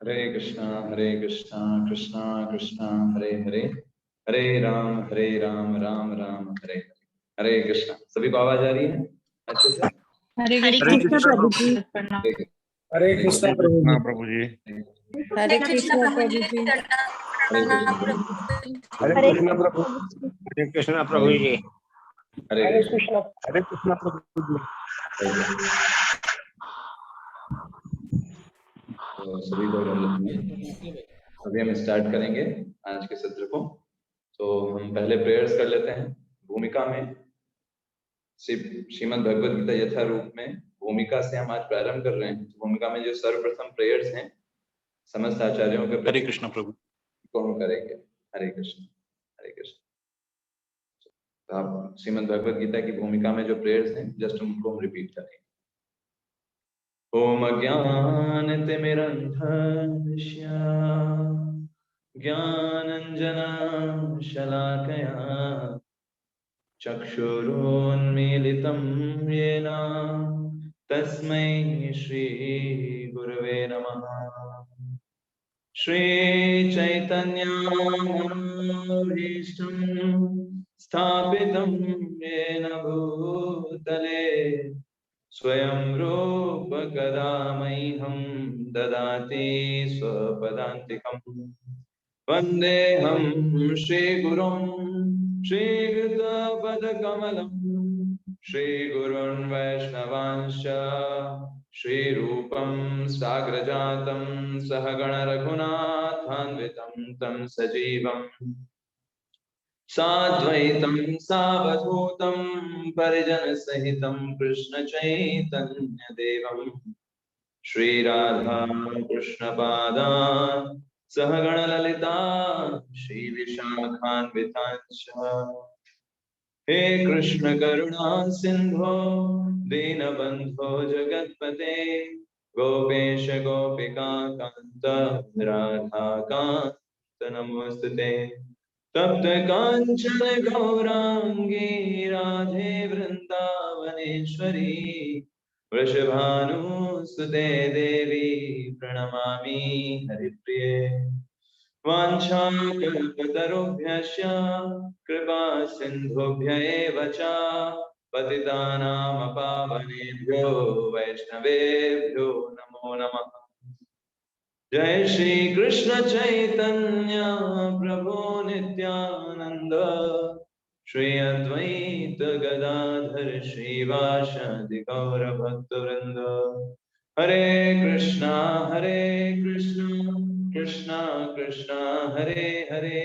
हरे कृष्णा कृष्णा कृष्णा हरे हरे, हरे राम राम राम हरे हरे। हरे कृष्णा। सभी को आवाज आ रही है अच्छे से? हरे कृष्णा प्रभु जी। हरे कृष्णा प्रभु जी। हरे कृष्णा प्रभु जी। हरे कृष्णा प्रभु। हरे कृष्णा प्रभु जी। हरे कृष्णा। हरे कृष्णा प्रभु जी। तो सभी को अभी हम स्टार्ट करेंगे आज के सत्र को। तो हम पहले प्रेयर्स कर लेते हैं। भूमिका में श्रीमद् भगवद गीता यथा रूप में भूमिका से हम आज प्रारंभ कर रहे हैं। भूमिका में जो सर्वप्रथम प्रेयर्स हैं समस्त आचार्यों के हरे कृष्णा प्रभु को हम करेंगे। हरे कृष्ण हरे कृष्ण। तो आप श्रीमद् भगवद गीता की भूमिका में जो प्रेयर्स हैं जस्ट उनको हम रिपीट करेंगे। ओम अज्ञानतिमिरन्धस्य ज्ञानञ्जना शलाकया चक्षुरुन्मीलितं येन तस्मै श्रीगुरवे नमः। श्रीचैतन्यमनोभीष्टं स्थापितं येन भूतले स्वयं रूप कदा मह्यं ददाति स्वपदान्तिकम्। वन्देऽहं श्रीगुरुं श्रीयुतपदकमलं श्रीगुरुन् वैष्णवांश्च श्रीरूपं साग्रजातं सहगण रघुनाथान्वितं तं सजीवम् साद्वैतं सावधूतं परिजनसहितं कृष्ण चैतन्य देवं श्रीराधा कृष्णपादान् सहगण ललिता श्रीविशाखान्वितांश्च। हे कृष्ण करुणा सिंधो दीनबंधो जगत्पते गोपेश गोपिका कांत राधा कांत नमोस्तुते। तप्त कांचन गौरांगी राधे वृंदावनेश्वरी वृषभानुसुते देवी प्रणमामि हरिप्रिये। वाञ्छाकल्पतरुभ्यश्च कृपा सिन्धुभ्य एव च पतितानां पावनेभ्यो वैष्णवेभ्यो नमो नमः। जय श्री कृष्ण चैतन्य प्रभु नित्यानंद श्री अद्वैत गदाधर श्रीवासादि गौर भक्तवृंद। हरे कृष्णा कृष्णा कृष्णा हरे हरे,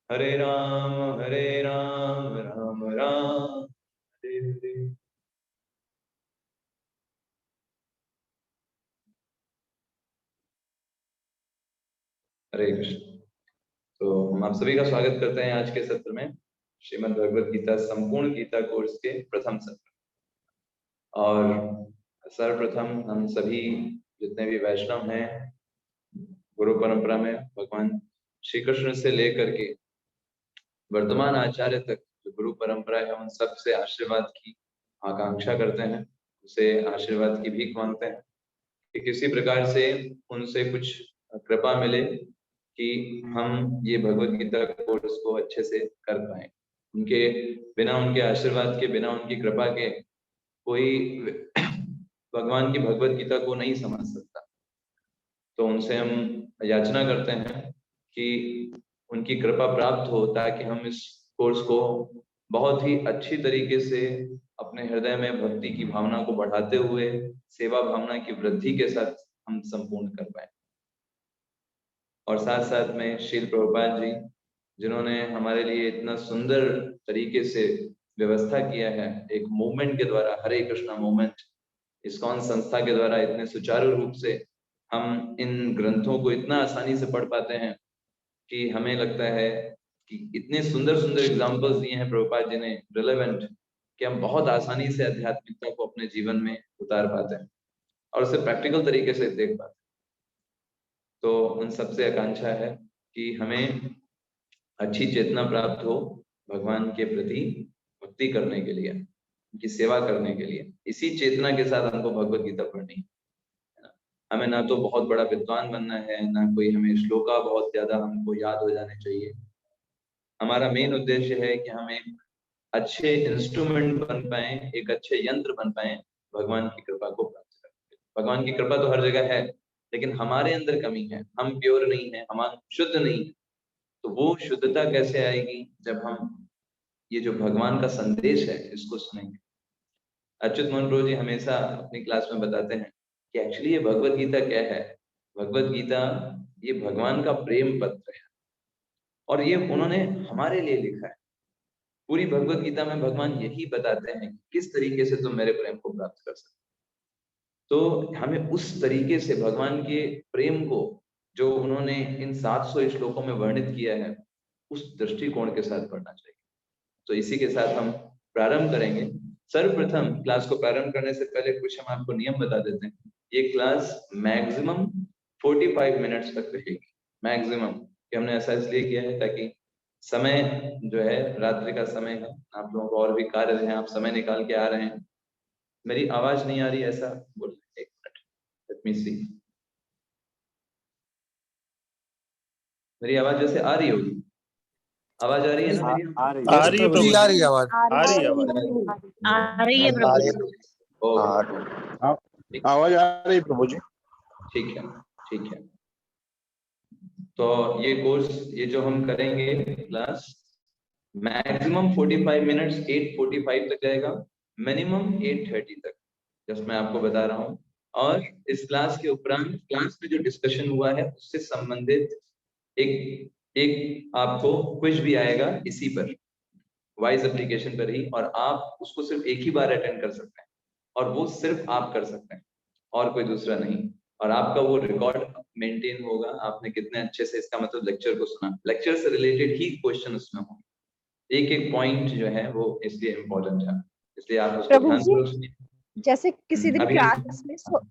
हरे राम राम राम हरे हरे। हरे कृष्ण। तो हम आप सभी का स्वागत करते हैं आज के सत्र में श्रीमद् भगवद गीता संपूर्ण गीता कोर्स के प्रथम सत्र। और सर्वप्रथम हम सभी जितने भी वैष्णव हैं गुरु परंपरा में भगवान श्री कृष्ण से लेकर के वर्तमान आचार्य तक जो गुरु परंपरा है उन सब से आशीर्वाद की आकांक्षा करते हैं, उसे आशीर्वाद की भीख मांगते हैं कि किसी प्रकार से उनसे कुछ कृपा मिले कि हम ये भगवद गीता कोर्स को अच्छे से कर पाए। उनके बिना, उनके आशीर्वाद के बिना, उनकी कृपा के कोई भगवान की भगवद गीता को नहीं समझ सकता। तो उनसे हम याचना करते हैं कि उनकी कृपा प्राप्त हो ताकि हम इस कोर्स को बहुत ही अच्छी तरीके से अपने हृदय में भक्ति की भावना को बढ़ाते हुए सेवा भावना की वृद्धि के साथ हम संपूर्ण कर पाए। और साथ साथ में श्रील प्रभुपाद जी जिन्होंने हमारे लिए इतना सुंदर तरीके से व्यवस्था किया है, एक मूवमेंट के द्वारा, हरे कृष्णा मूवमेंट इस्कॉन संस्था के द्वारा इतने सुचारू रूप से हम इन ग्रंथों को इतना आसानी से पढ़ पाते हैं कि हमें लगता है कि इतने सुंदर सुंदर एग्जाम्पल्स दिए हैं प्रभुपाद जी ने रिलेवेंट, कि हम बहुत आसानी से आध्यात्मिकता को अपने जीवन में उतार पाते हैं और उसे प्रैक्टिकल तरीके से देख पाते हैं। तो उन सबसे आकांक्षा है कि हमें अच्छी चेतना प्राप्त हो भगवान के प्रति भक्ति करने के लिए, उनकी सेवा करने के लिए। इसी चेतना के साथ हमको भगवद गीता पढ़नी है ना। हमें ना तो बहुत बड़ा विद्वान बनना है, ना कोई हमें श्लोका बहुत ज्यादा हमको याद हो जाने चाहिए। हमारा मेन उद्देश्य है कि हम एक अच्छे इंस्ट्रूमेंट बन पाए, एक अच्छे यंत्र बन पाए भगवान की कृपा को प्राप्त करने। भगवान की कृपा तो हर जगह है, लेकिन हमारे अंदर कमी है, हम प्योर नहीं है, हम शुद्ध नहीं है। तो वो शुद्धता कैसे आएगी? जब हम ये जो भगवान का संदेश है इसको सुनेंगे। अच्युत मोहन जी हमेशा अपनी क्लास में बताते हैं कि एक्चुअली ये भगवत गीता क्या है। भगवत गीता ये भगवान का प्रेम पत्र है, और ये उन्होंने हमारे लिए लिखा है। पूरी भगवत गीता में भगवान यही बताते हैं कि किस तरीके से तुम मेरे प्रेम को प्राप्त कर सकते। तो हमें उस तरीके से भगवान के प्रेम को, जो उन्होंने इन 700 श्लोकों में वर्णित किया है, उस दृष्टिकोण के साथ पढ़ना चाहिए। तो इसी के साथ हम प्रारंभ करेंगे। सर्वप्रथम क्लास को प्रारंभ करने से पहले कुछ हम आपको नियम बता देते हैं। ये क्लास मैक्सिमम 45 मिनट्स तक रहेगी, मैक्सिमम। कि हमने ऐसा इसलिए किया है ताकि समय जो है रात्रि का समय है, आप लोगों को और भी कार्य है, आप समय निकाल के आ रहे हैं। मेरी आवाज नहीं आ रही ऐसा बोल रहे हैं, 1 मिनट, लेट मी सी। मेरी आवाज जैसे आ रही होगी, आवाज आ रही है ना मेरी? आ रही आ रही है प्रभु जी, आ रही है आवाज। आ रही है आवाज। आ रही है प्रभु जी। आवाज आ रही है प्रभु जी। ठीक है, ठीक है। तो ये कोर्स, ये जो हम करेंगे क्लास, मैक्सिमम 45 मिनट्स 8:45 तक जाएगा, मिनिमम 8:30 तक, जस्ट मैं आपको बता रहा हूँ। और इस क्लास के उपरांत क्लास में जो डिस्कशन हुआ है उससे संबंधित एक एक आपको क्विज भी आएगा इसी पर, वाइज एप्लीकेशन पर ही, और आप उसको सिर्फ एक ही बार अटेंड कर सकते हैं, और वो सिर्फ आप कर सकते हैं और कोई दूसरा नहीं। और आपका वो रिकॉर्ड मेंटेन होगा, आपने कितने अच्छे से, इसका मतलब लेक्चर को सुना, लेक्चर से रिलेटेड ही क्वेश्चन उसमें होंगे, एक एक पॉइंट जो है वो इसलिए इम्पोर्टेंट है, इसलिए आप उसको प्रभु ध्यानपूर्वक जी, सुनिए। जैसे किसी दिन अभी क्लास मिस हो,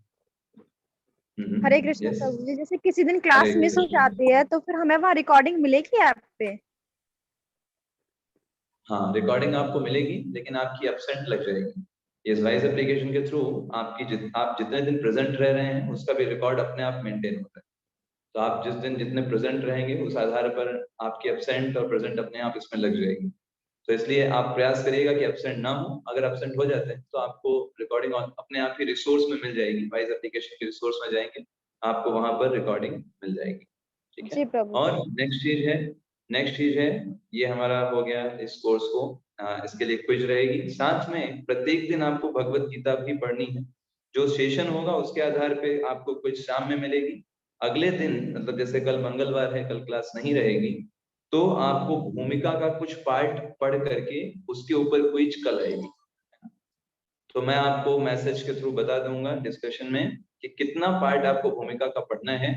हरे कृष्ण यस, प्रभु जी, जैसे किसी दिन हरे क्लास मिस हो कृष्ण। जाती है तो फिर हमें वहाँ रिकॉर्डिंग मिलेगी ऐप पे? हाँ, रिकॉर्डिंग आपको मिलेगी, लेकिन आपकी एब्सेंट लग जाएगी। इस वाइज एप्लीकेशन के थ्रू आपकी आप जितने दिन प्रेजेंट रह रहे हैं उसका भी रिकॉर्ड अपने आप मेंटेन होता है। तो आप जिस दिन जितने प्रेजेंट रहेंगे उस आधार पर आपकी एब्सेंट और प्रेजेंट अपने आप इसमें लग जाएगी। तो इसलिए आप प्रयास करिएगा कि एब्सेंट ना हो। अगर एब्सेंट हो जाते हैं तो आपको रिकॉर्डिंग अपने आप ही रिसोर्स में मिल जाएगी, वाइज एप्लीकेशन के रिसोर्स में जाएंगे, आपको वहां पर रिकॉर्डिंग मिल जाएगी। ठीक है। जी प्रभु और जी। नेक्स्ट चीज है, ये हमारा हो गया इस कोर्स को, इसके लिए क्विज रहेगी। साथ में प्रत्येक दिन आपको भगवत गीता भी पढ़नी है। जो सेशन होगा उसके आधार पे आपको क्विज शाम में मिलेगी। अगले दिन, मतलब जैसे कल मंगलवार है, कल क्लास नहीं रहेगी, तो आपको भूमिका का कुछ पार्ट पढ़ करके उसके ऊपर क्विज कल आएगी। तो मैं आपको मैसेज के थ्रू बता दूंगा डिस्कशन में कि कितना पार्ट आपको भूमिका का पढ़ना है,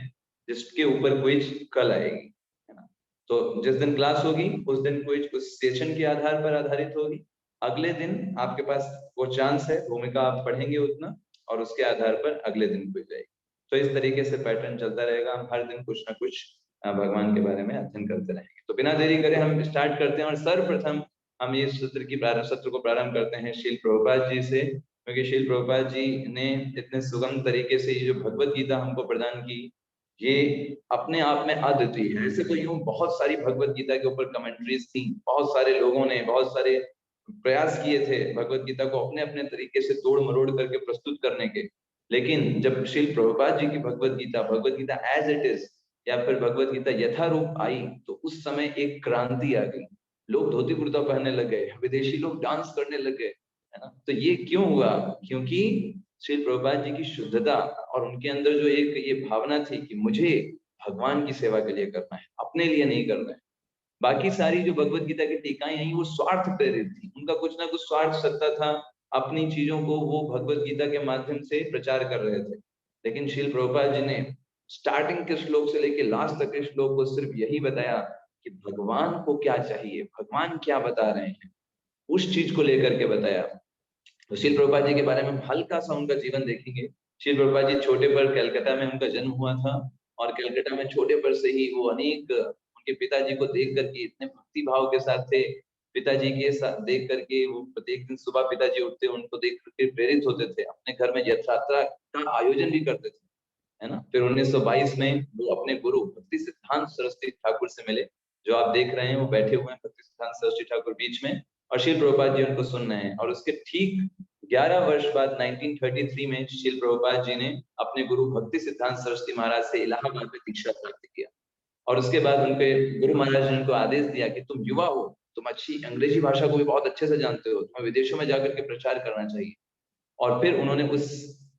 जिसके ऊपर क्विज कल आएगी, है ना। तो जिस दिन क्लास होगी उस दिन क्विज उस सेशन के आधार पर आधारित होगी। अगले दिन आपके पास वो चांस है, भूमिका आप पढ़ेंगे उतना, और उसके आधार पर अगले दिन क्विज आएगी। तो इस तरीके से पैटर्न चलता रहेगा, हम हर दिन कुछ ना कुछ भगवान के बारे में अध्ययन करते रहेंगे। तो बिना देरी करे हम स्टार्ट करते हैं, और सर्वप्रथम हम ये सत्र को प्रारंभ करते हैं श्रील प्रभुपाद जी से, क्योंकि श्रील प्रभुपाद जी ने इतने सुगम तरीके से ये जो भगवत गीता हमको प्रदान की, ये अपने आप में अद्वितीय है। ऐसे तो यूं बहुत सारी भगवत गीता के ऊपर कमेंट्रीज थी, बहुत सारे लोगों ने बहुत सारे प्रयास किए थे भगवत गीता को अपने अपने तरीके से तोड़ मरोड़ करके प्रस्तुत करने के, लेकिन जब श्रील प्रभुपाद जी की Bhagavad Gita as it is, या फिर भगवत गीता यथारूप आई, तो उस समय एक क्रांति आ गई। लोग धोती कुर्ता पहनने लग गए, विदेशी लोग डांस करने लग गए, है ना। तो ये क्यों हुआ? क्योंकि श्री प्रभुपाद जी की शुद्धता और उनके अंदर जो एक ये भावना थी कि मुझे भगवान की सेवा के लिए करना है, अपने लिए नहीं करना है। बाकी सारी जो भगवत गीता की टीकाएं आई वो स्वार्थ प्रेरित थी, उनका कुछ ना कुछ स्वार्थ सत्ता था, अपनी चीजों को वो भगवत गीता के माध्यम से प्रचार कर रहे थे। लेकिन श्रील प्रभुपाद जी ने स्टार्टिंग के श्लोक से लेकर लास्ट तक के श्लोक को सिर्फ यही बताया कि भगवान को क्या चाहिए, भगवान क्या बता रहे हैं, उस चीज को लेकर के बताया। तो श्रील प्रभुपाद जी के बारे में हम हल्का सा उनका जीवन देखेंगे। श्रील प्रभुपाद जी छोटे पर कलकत्ता में उनका जन्म हुआ था, और कलकत्ता में छोटे पर से ही वो अनेक उनके पिताजी को देख करके इतने भक्ति भाव के साथ थे। पिताजी के साथ देख करके वो प्रत्येक दिन सुबह पिताजी उठते उनको देख करके प्रेरित होते थे, अपने घर में यथ यात्रा का आयोजन भी करते थे। है ना। फिर 1922 में वो अपने गुरु भक्ति सिद्धांत सरस्वती ठाकुर से मिले, जो आप देख रहे हैं वो बैठे हुए हैं भक्ति सिद्धांत सरस्वती ठाकुर बीच में, और श्रील प्रभुपाद जी उनको सुन रहे हैं। और उसके ठीक 11 वर्ष बाद 1933 में श्रील प्रभुपाद जी ने अपने गुरु भक्ति सिद्धांत सरस्वती महाराज से इलाहाबाद में दीक्षा प्राप्त किया। और उसके बाद उनके गुरु महाराज ने उनको आदेश दिया कि तुम युवा हो, तुम अच्छी अंग्रेजी भाषा को भी बहुत अच्छे से जानते हो, तुम्हें विदेशों में जाकर के प्रचार करना चाहिए। और फिर उन्होंने उस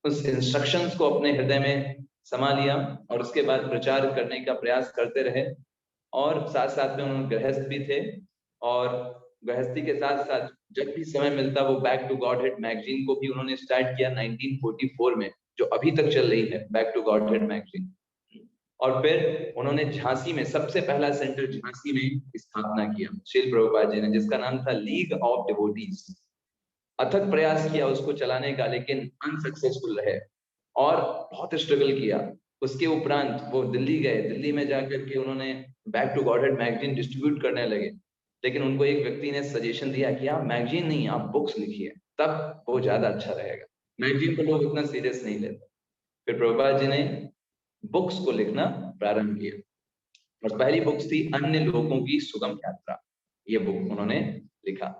इंस्ट्रक्शंस को अपने हृदय में समा लिया और उसके बाद प्रचार करने का प्रयास करते रहे। और साथ साथ में उन्होंने गृहस्थ भी थे, और गृहस्थी के साथ साथ जब भी समय मिलता वो बैक टू गॉडहेड मैगजीन को भी उन्होंने स्टार्ट किया 1944 में, जो अभी तक चल रही है, बैक टू गॉडहेड मैगजीन। और फिर उन्होंने झांसी में सबसे पहला सेंटर झांसी में स्थापना किया श्रील प्रभुपाद जी ने, जिसका नाम था लीग ऑफ डिवोटीज। अथक प्रयास किया उसको चलाने का, लेकिन अनसक्सेसफुल रहे और बहुत स्ट्रगल किया। उसके उपरांत वो दिल्ली गए, दिल्ली में जाकर के उन्होंने back to Godhead magazine distribute करने लगे। लेकिन उनको एक व्यक्ति ने सजेशन दिया कि आप मैगजीन नहीं, आप बुक्स लिखिए, तब वो ज्यादा अच्छा रहेगा। मैगजीन को लोग उतना सीरियस नहीं लेते। फिर प्रभुपाद जी ने बुक्स को लिखना प्रारंभ किया, और पहली बुक्स थी अन्य लोगों की सुगम यात्रा, ये बुक उन्होंने लिखा।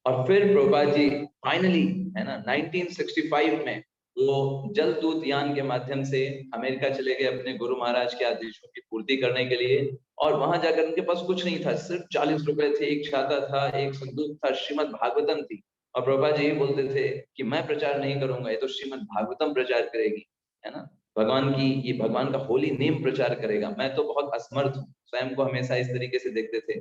और फिर प्रभुपाद जी फाइनली, है ना, 1965 में वो जलदूत यान के माध्यम से अमेरिका चले गए अपने गुरु महाराज के आदेशों की पूर्ति करने के लिए। और वहां जाकर उनके पास कुछ नहीं था, सिर्फ 40 रुपए थे, एक छाता था, एक संदूक था, श्रीमद् भागवतम थी। और प्रभुपाद जी बोलते थे कि मैं प्रचार नहीं करूंगा, ये तो श्रीमद् भागवतम प्रचार करेगी, है ना, भगवान की, ये भगवान का होली नेम प्रचार करेगा, मैं तो बहुत असमर्थ हूँ। स्वयं को हमेशा इस तरीके से देखते थे।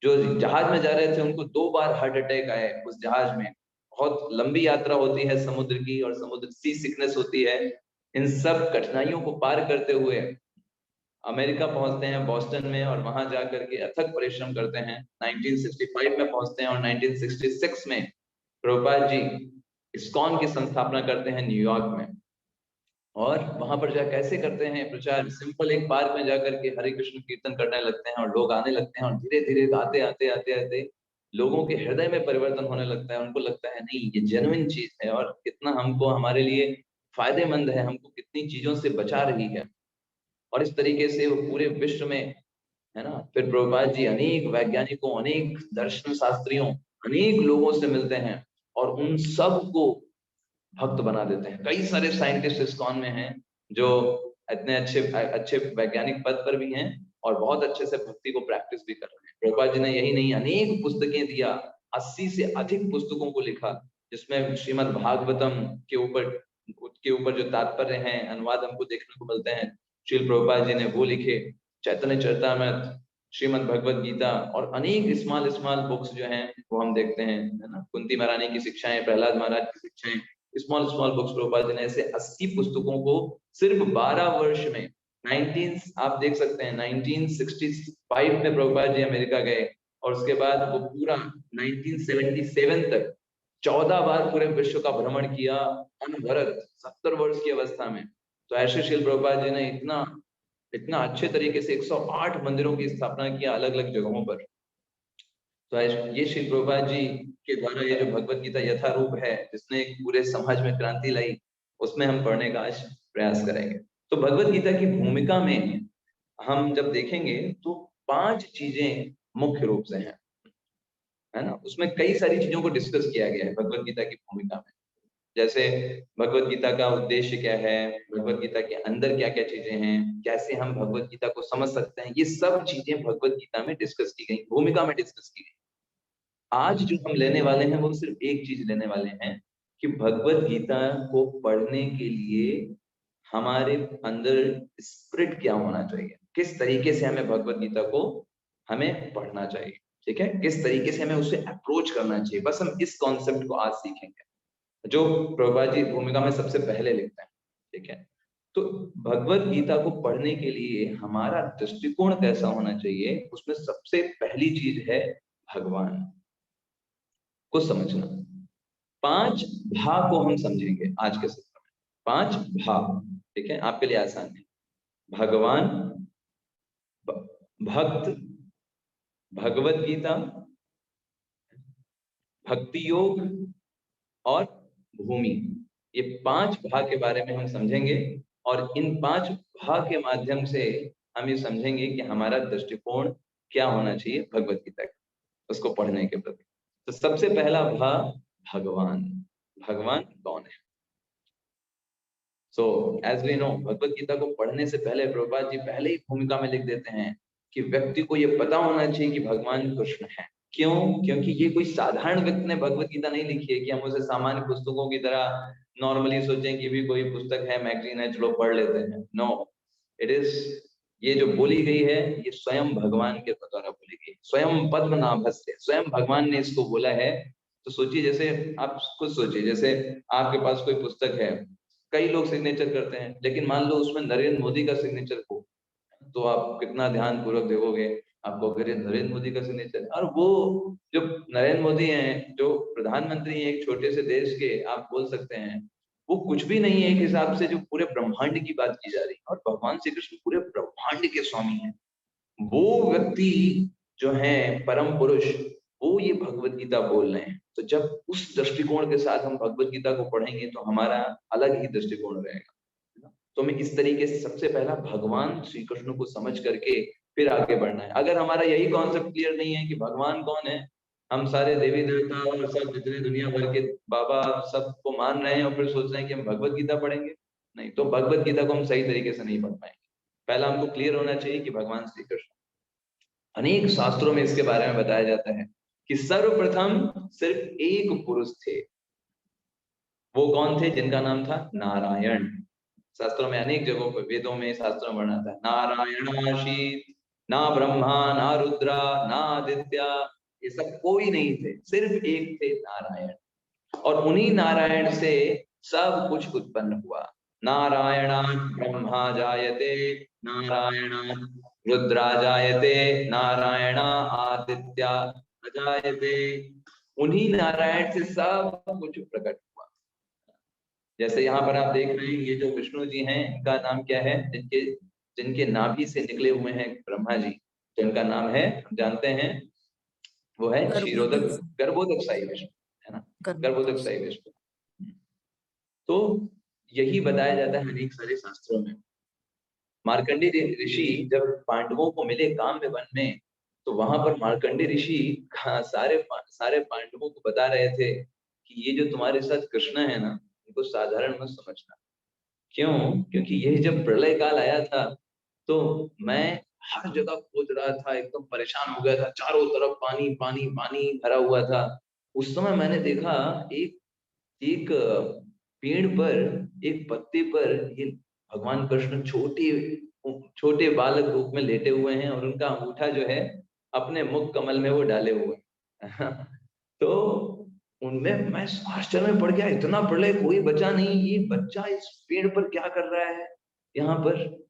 जो जहाज में जा रहे थे उनको 2 बार हार्ट अटैक आए उस जहाज में। बहुत लंबी यात्रा होती है समुद्र की, और समुद्र सी सिकनेस होती है। इन सब कठिनाइयों को पार करते हुए अमेरिका पहुंचते हैं, बॉस्टन में, और वहां जाकर के अथक परिश्रम करते हैं। 1965 में पहुंचते हैं, और 1966 में प्रभुपाद जी इस्कॉन की संस्थापना करते हैं न्यूयॉर्क में। और वहां पर जा कैसे करते हैं प्रचार, सिंपल एक पार्क में जाकर के हरे कृष्ण कीर्तन करने लगते हैं, और लोग आने लगते हैं, और धीरे धीरे आते आते आते आते लोगों के हृदय में परिवर्तन होने लगता है। उनको लगता है नहीं, ये जेन्युइन चीज है, और कितना हमको, हमारे लिए फायदेमंद है, हमको कितनी चीजों से बचा रही है। और इस तरीके से वो पूरे विश्व में, है ना, फिर प्रभुपाद जी अनेक वैज्ञानिकों, अनेक दर्शन शास्त्रियों, अनेक लोगों से मिलते हैं, और उन सब को भक्त बना देते हैं। कई सारे साइंटिस्ट इस्कॉन में हैं जो इतने अच्छे अच्छे वैज्ञानिक पद पर भी हैं, और बहुत अच्छे से भक्ति को प्रैक्टिस भी कर रहे हैं। प्रभुपाद जी ने यही नहीं, अनेक पुस्तकें दिया, 80 से अधिक पुस्तकों को लिखा, जिसमें श्रीमद् भागवतम के ऊपर जो तात्पर्य हैं, अनुवाद हमको देखने को मिलते हैं, श्रील प्रभुपाद जी ने वो लिखे। चैतन्य चरितामृत, श्रीमद् भगवत गीता, और अनेक स्मॉल स्मॉल बुक्स जो हैं वो हम देखते हैं, है ना, कुंती महारानी की शिक्षाएं, प्रहलाद महाराज की शिक्षाएं, small small books. Prabhupada ji ने ऐसे 80 पुस्तकों को सिर्फ 12 वर्ष में, आप देख सकते हैं 1965 में प्रभुपाद जी अमेरिका गए, और उसके बाद वो पूरा 1977 तक 14 बार पूरे विश्व का भ्रमण किया, अनवरत 70 वर्ष की अवस्था में। तो ऐसे श्रील प्रभुपाद जी ने इतना इतना अच्छे तरीके से 108 मंदिरों की स्थापना किया अलग अलग जगहों पर। तो ये श्री प्रभुपाद जी के द्वारा ये जो भगवत गीता यथारूप है, जिसने पूरे समाज में क्रांति लाई, उसमें हम पढ़ने का आज प्रयास करेंगे। तो भगवत गीता की भूमिका में हम जब देखेंगे तो 5 चीजें मुख्य रूप से हैं, है ना। उसमें कई सारी चीजों को डिस्कस किया गया है भगवत गीता की भूमिका में, जैसे भगवत गीता का उद्देश्य क्या है, भगवत गीता के अंदर क्या क्या चीजें हैं, कैसे हम भगवत गीता को समझ सकते हैं, ये सब चीजें भगवत गीता में डिस्कस की गई, भूमिका में डिस्कस की गई। आज जो हम लेने वाले हैं वो सिर्फ एक चीज लेने वाले हैं कि भगवत गीता को पढ़ने के लिए हमारे अंदर स्पिरिट क्या होना चाहिए, किस तरीके से हमें भगवत गीता को हमें पढ़ना चाहिए, ठीक है, किस तरीके से हमें उसे अप्रोच करना चाहिए। बस हम इस कॉन्सेप्ट को आज सीखेंगे, जो प्रभुपाद जी भूमिका में सबसे पहले लिखते हैं, ठीक है। तो भगवत गीता को पढ़ने के लिए हमारा दृष्टिकोण कैसा होना चाहिए, उसमें सबसे पहली चीज है भगवान को समझना। 5 भाग को हम समझेंगे आज के सत्र में, 5 भाग, ठीक है, आपके लिए आसान है। भगवान, भक्त, भगवत गीता, भक्ति योग और भूमि, ये 5 भाग के बारे में हम समझेंगे। और इन 5 भा के माध्यम से हम ये समझेंगे कि हमारा दृष्टिकोण क्या होना चाहिए भगवत गीता का, उसको पढ़ने के प्रति। तो सबसे पहला भा भगवान। भगवान कौन है? So as we know, Bhagavad Gita को पढ़ने से पहले प्रभुपाद जी पहले ही भूमिका में लिख देते हैं कि व्यक्ति को ये पता होना चाहिए कि भगवान कृष्ण है। क्यों? क्योंकि ये कोई साधारण व्यक्ति ने भगवत गीता नहीं लिखी है कि हम उसे सामान्य पुस्तकों की तरह नॉर्मली सोचें कि भी कोई पुस्तक है, मैगजीन है, चलो पढ़ लेते हैं। नो, इट इज, ये जो बोली गई है ये स्वयं भगवान के द्वारा बोली गई, स्वयं पद्मनाभस्य, स्वयं भगवान ने इसको बोला है। तो सोचिए, जैसे आप खुद सोचिए, जैसे आपके पास कोई पुस्तक है, कई लोग सिग्नेचर करते हैं, लेकिन मान लो उसमें नरेंद्र मोदी का सिग्नेचर हो, तो आप कितना ध्यान पूर्वक देखोगे, आपको अगर नरेंद्र मोदी का सिग्नेचर, और वो जो नरेंद्र मोदी हैं, जो प्रधानमंत्री हैं एक छोटे से देश के, आप बोल सकते हैं वो कुछ भी नहीं है एक हिसाब से जो पूरे ब्रह्मांड की बात की जा रही है, और भगवान श्री कृष्ण पूरे ब्रह्मांड के स्वामी हैं। वो व्यक्ति जो है परम पुरुष, वो ये भगवत गीता बोल रहे हैं। तो जब उस दृष्टिकोण के साथ हम भगवत गीता को पढ़ेंगे तो हमारा अलग ही दृष्टिकोण रहेगा। तो हमें इस तरीके से सबसे पहला भगवान श्री कृष्ण को समझ करके फिर आगे बढ़ना है। अगर हमारा यही कॉन्सेप्ट क्लियर नहीं है कि भगवान कौन है, हम सारे देवी देवता और सब जितने दुनिया भर के बाबा सबको मान रहे हैं और फिर सोच रहे हैं कि हम भगवत गीता पढ़ेंगे, नहीं, तो भगवत गीता को हम सही तरीके से नहीं पढ़ पाएंगे। पहला हमको क्लियर होना चाहिए कि भगवान श्री कृष्ण, अनेक शास्त्रों में इसके बारे में बताया जाता है कि सर्वप्रथम सिर्फ एक पुरुष थे। वो कौन थे? जिनका नाम था नारायण। शास्त्रों में अनेक जगहों पर, वेदों में, शास्त्रों में वर्णन आता है, नारायणाशीत, ना ब्रह्मा, ना रुद्रा, ना आदित्य, ये सब कोई नहीं थे, सिर्फ एक थे नारायण। और उन्हीं नारायण से सब कुछ उत्पन्न हुआ। नारायणात् ब्रह्मा जायते, नारायणात् रुद्रा जायते, नारायण आदित्य जायते। उन्हीं नारायण से सब कुछ प्रकट हुआ। जैसे यहाँ पर आप देख रहे हैं, ये जो विष्णु जी हैं, इनका नाम क्या है? जिनके जिनके नाभि से निकले हुए हैं ब्रह्मा जी, जिनका नाम है, हम जानते हैं, वो है क्षीरोदक गर्भोदकशाही विष्णु, है ना, गर्भोदकशाही विष्णु। तो यही बताया जाता है अनेक सारे शास्त्रों में। मार्कंडेय ऋषि जब पांडवों को मिले काम्य वन में, तो वहां पर मार्कंडेय ऋषि सारे पांडवों को बता रहे थे कि ये जो तुम्हारे साथ कृष्ण है ना, इनको साधारण मत समझना। क्यों? क्योंकि यही जब प्रलय काल आया था तो मैं हर जगह खोज रहा था, एकदम परेशान हो गया था, चारों तरफ पानी पानी पानी भरा हुआ था। उस समय मैंने देखा एक एक पेड़ पर, एक पत्ते पर ये भगवान कृष्ण छोटे छोटे बालक रूप में लेटे हुए हैं और उनका अंगूठा जो है अपने मुख कमल में वो डाले हुए हैं। तो उनमें मैं आश्चर्य में पड़ गया, इतना प्रलय, कोई बचा नहीं, ये बच्चा इस पेड़ पर क्या कर रहा है यहाँ पर।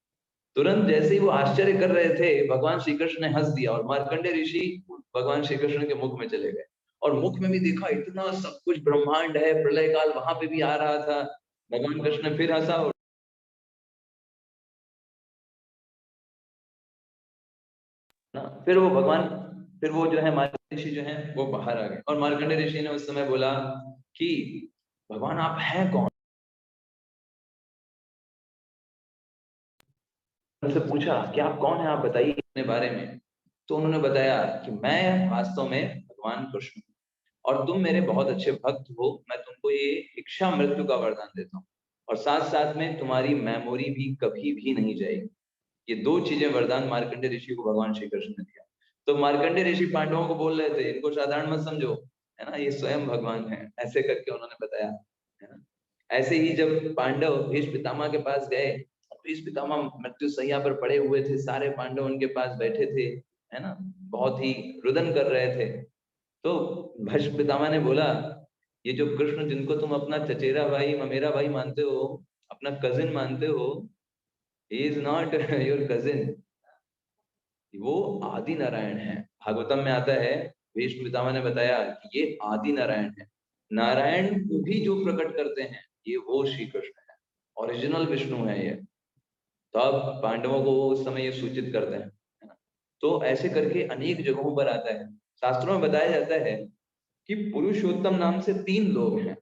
तुरंत जैसे ही वो आश्चर्य कर रहे थे, भगवान श्री कृष्ण ने हंस दिया और मार्कंडेय ऋषि भगवान श्री कृष्ण के मुख में चले गए। और मुख में भी देखा इतना सब कुछ ब्रह्मांड है, प्रलय काल वहां पे भी आ रहा था। भगवान कृष्ण ने फिर हंसा और ना, फिर वो जो है मार्कंडेय ऋषि जो है वो बाहर आ गए और मार्कंडेय ऋषि ने उस समय बोला कि भगवान आप हैं कौन? उनसे पूछा कि आप कौन हैं, आप बताइए अपने बारे में। तो उन्होंने बताया कि मैं वास्तव में भगवान कृष्ण हूँ और तुम मेरे बहुत अच्छे भक्त हो, मैं तुमको ये इच्छा मृत्यु का वरदान देता हूँ और साथ साथ में तुम्हारी मेमोरी भी कभी भी नहीं जाएगी। ये दो चीजें वरदान मार्कंडेय ऋषि को भगवान श्री कृष्ण ने दिया। तो मार्कंडेय ऋषि पांडवों को बोल रहे थे, इनको साधारण मत समझो, है ना, ये स्वयं भगवान है, ऐसे करके उन्होंने बताया, है ना। ऐसे ही जब पांडव भीष्म पितामह के पास गए, भीष्म पितामह मृत्यु शैया पर पड़े हुए थे, सारे पांडव उनके पास बैठे थे, है ना, बहुत ही रुदन कर रहे थे। तो भीष्म पितामह ने बोला, ये जो कृष्ण जिनको तुम अपना चचेरा भाई, ममेरा भाई मानते हो, अपना कजिन मानते हो, he is not your cousin, वो आदि नारायण है। भागवतम में आता है, भीष्म पितामह ने बताया कि ये आदि नारायण है, नारायण को भी जो प्रकट करते हैं ये वो श्री कृष्ण है, ओरिजिनल विष्णु है ये। तो अब पांडवों को वो उस समय ये सूचित करते हैं, है ना। तो ऐसे करके अनेक जगहों पर आता है। शास्त्रों में बताया जाता है कि पुरुषोत्तम नाम से 3 लोग हैं,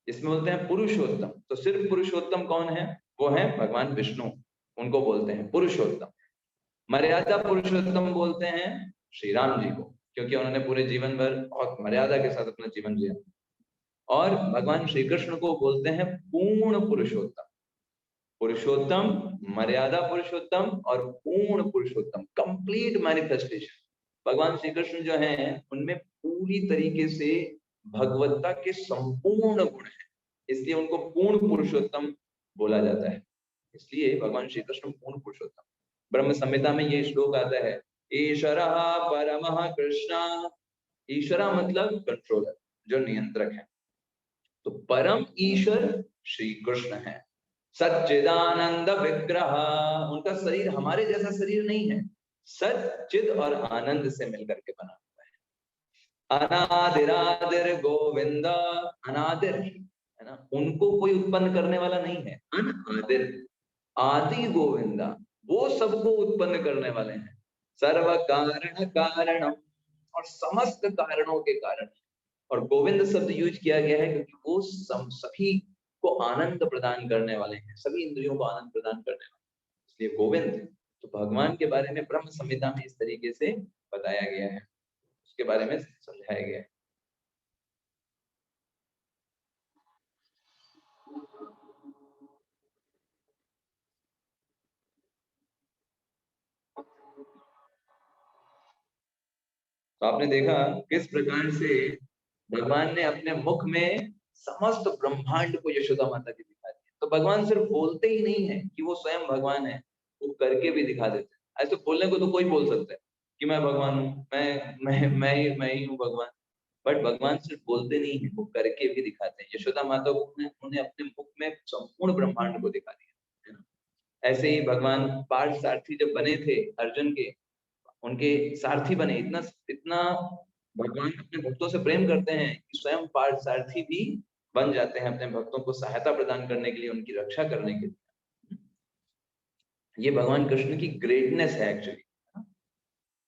इसमें बोलते हैं पुरुषोत्तम। तो सिर्फ पुरुषोत्तम कौन है? वो है भगवान विष्णु, उनको बोलते हैं पुरुषोत्तम। मर्यादा पुरुषोत्तम बोलते हैं श्री राम जी को, क्योंकि उन्होंने पूरे जीवन भर बहुत मर्यादा के साथ अपना जीवन जिया। और भगवान श्री कृष्ण को बोलते हैं पूर्ण पुरुषोत्तम। पुरुषोत्तम, मर्यादा पुरुषोत्तम और पूर्ण पुरुषोत्तम, कंप्लीट मैनिफेस्टेशन। भगवान श्री कृष्ण जो हैं उनमें पूरी तरीके से भगवत्ता के संपूर्ण गुण हैं, इसलिए उनको पूर्ण पुरुषोत्तम बोला जाता है। इसलिए भगवान श्री कृष्ण पूर्ण पुरुषोत्तम। ब्रह्म संहिता में ये श्लोक आता है, ईश्वरः परमः कृष्ण। ईश्वरा मतलब कंट्रोलर, जो नियंत्रक है। तो परम ईश्वर श्री कृष्ण है। सच्चिदानंद विग्रह, उनका शरीर हमारे जैसा शरीर नहीं है, सच्चिद और आनंद से मिलकर के बना हुआ है। अनादिरादिर गोविंद, अनादिर है ना, उनको कोई उत्पन्न करने वाला नहीं है। अनादिर, आदि गोविंदा, वो सबको उत्पन्न करने वाले हैं। सर्व कारण कारणम, और समस्त कारणों के कारण। और गोविंद शब्द यूज किया गया है क्योंकि वो सभी को आनंद प्रदान करने वाले हैं, सभी इंद्रियों को आनंद प्रदान करने वाले हैं, इसलिए गोविंद। तो भगवान के बारे में ब्रह्म संहिता में इस तरीके से बताया गया है, उसके बारे में समझाया गया है। तो आपने देखा किस प्रकार से भगवान ने अपने मुख में समस्त ब्रह्मांड को यशोदा माता की दिखा दिया। तो भगवान सिर्फ बोलते ही नहीं है कि वो स्वयं भगवान है, वो करके भी दिखा देते हैं। ऐसे बोलने को तो कोई बोल सकता है कि मैं भगवान हूँ, मैं ही हूँ भगवान, बट भगवान सिर्फ बोलते नहीं है, वो करके भी दिखाते हैं। यशोदा माता को उन्होंने अपने मुख में संपूर्ण ब्रह्मांड को दिखा दिया, है ना। ऐसे ही भगवान पार्थ सारथी जब बने थे अर्जुन के, उनके सारथी बने, इतना इतना भगवान अपने भक्तों से प्रेम करते हैं कि स्वयं पार्थ सारथी भी बन जाते हैं अपने भक्तों को सहायता प्रदान करने के लिए, उनकी रक्षा करने के लिए। ये भगवान कृष्ण की ग्रेटनेस है एक्चुअली।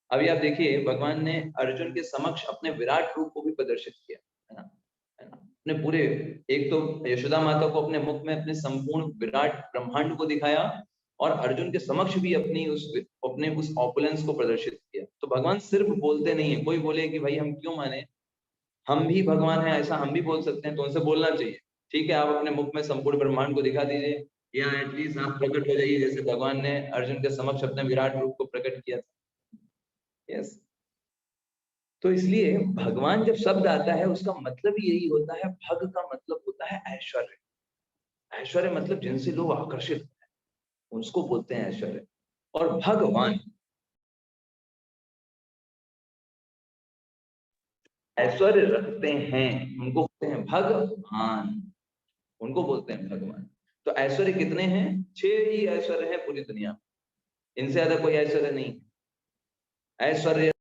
अभी आप देखिए भगवान ने अर्जुन के समक्ष अपने विराट रूप को भी प्रदर्शित किया, है ना, है ना। अपने पूरे, एक तो यशोदा माता को अपने मुख में अपने संपूर्ण विराट ब्रह्मांड को दिखाया, और अर्जुन के समक्ष भी अपने उस ऑपुलेंस को प्रदर्शित किया। तो भगवान सिर्फ बोलते नहीं है। कोई बोले कि भाई हम क्यों माने, हम भी भगवान है ऐसा हम भी बोल सकते हैं, तो उनसे बोलना चाहिए, ठीक है आप अपने मुख में संपूर्ण ब्रह्मांड को दिखा दीजिए, या एटलीस्ट आप प्रकट हो जाइए जैसे भगवान ने अर्जुन के समक्ष अपने विराट रूप को प्रकट किया था। यस, तो इसलिए भगवान जब शब्द आता है उसका मतलब ही यही होता है। भग का मतलब होता है ऐश्वर्य। ऐश्वर्य मतलब जिनसे लोग आकर्षित हैं, उसको बोलते हैं ऐश्वर्य। और भगवान ऐश्वर्य रखते हैं, उनको बोलते हैं भगवान, उनको बोलते हैं भगवान। तो ऐश्वर्य कितने हैं? 6 ही ऐश्वर्य है पूरी दुनिया में, इनसे ज्यादा कोई ऐश्वर्य नहीं। ऐश्वर्य,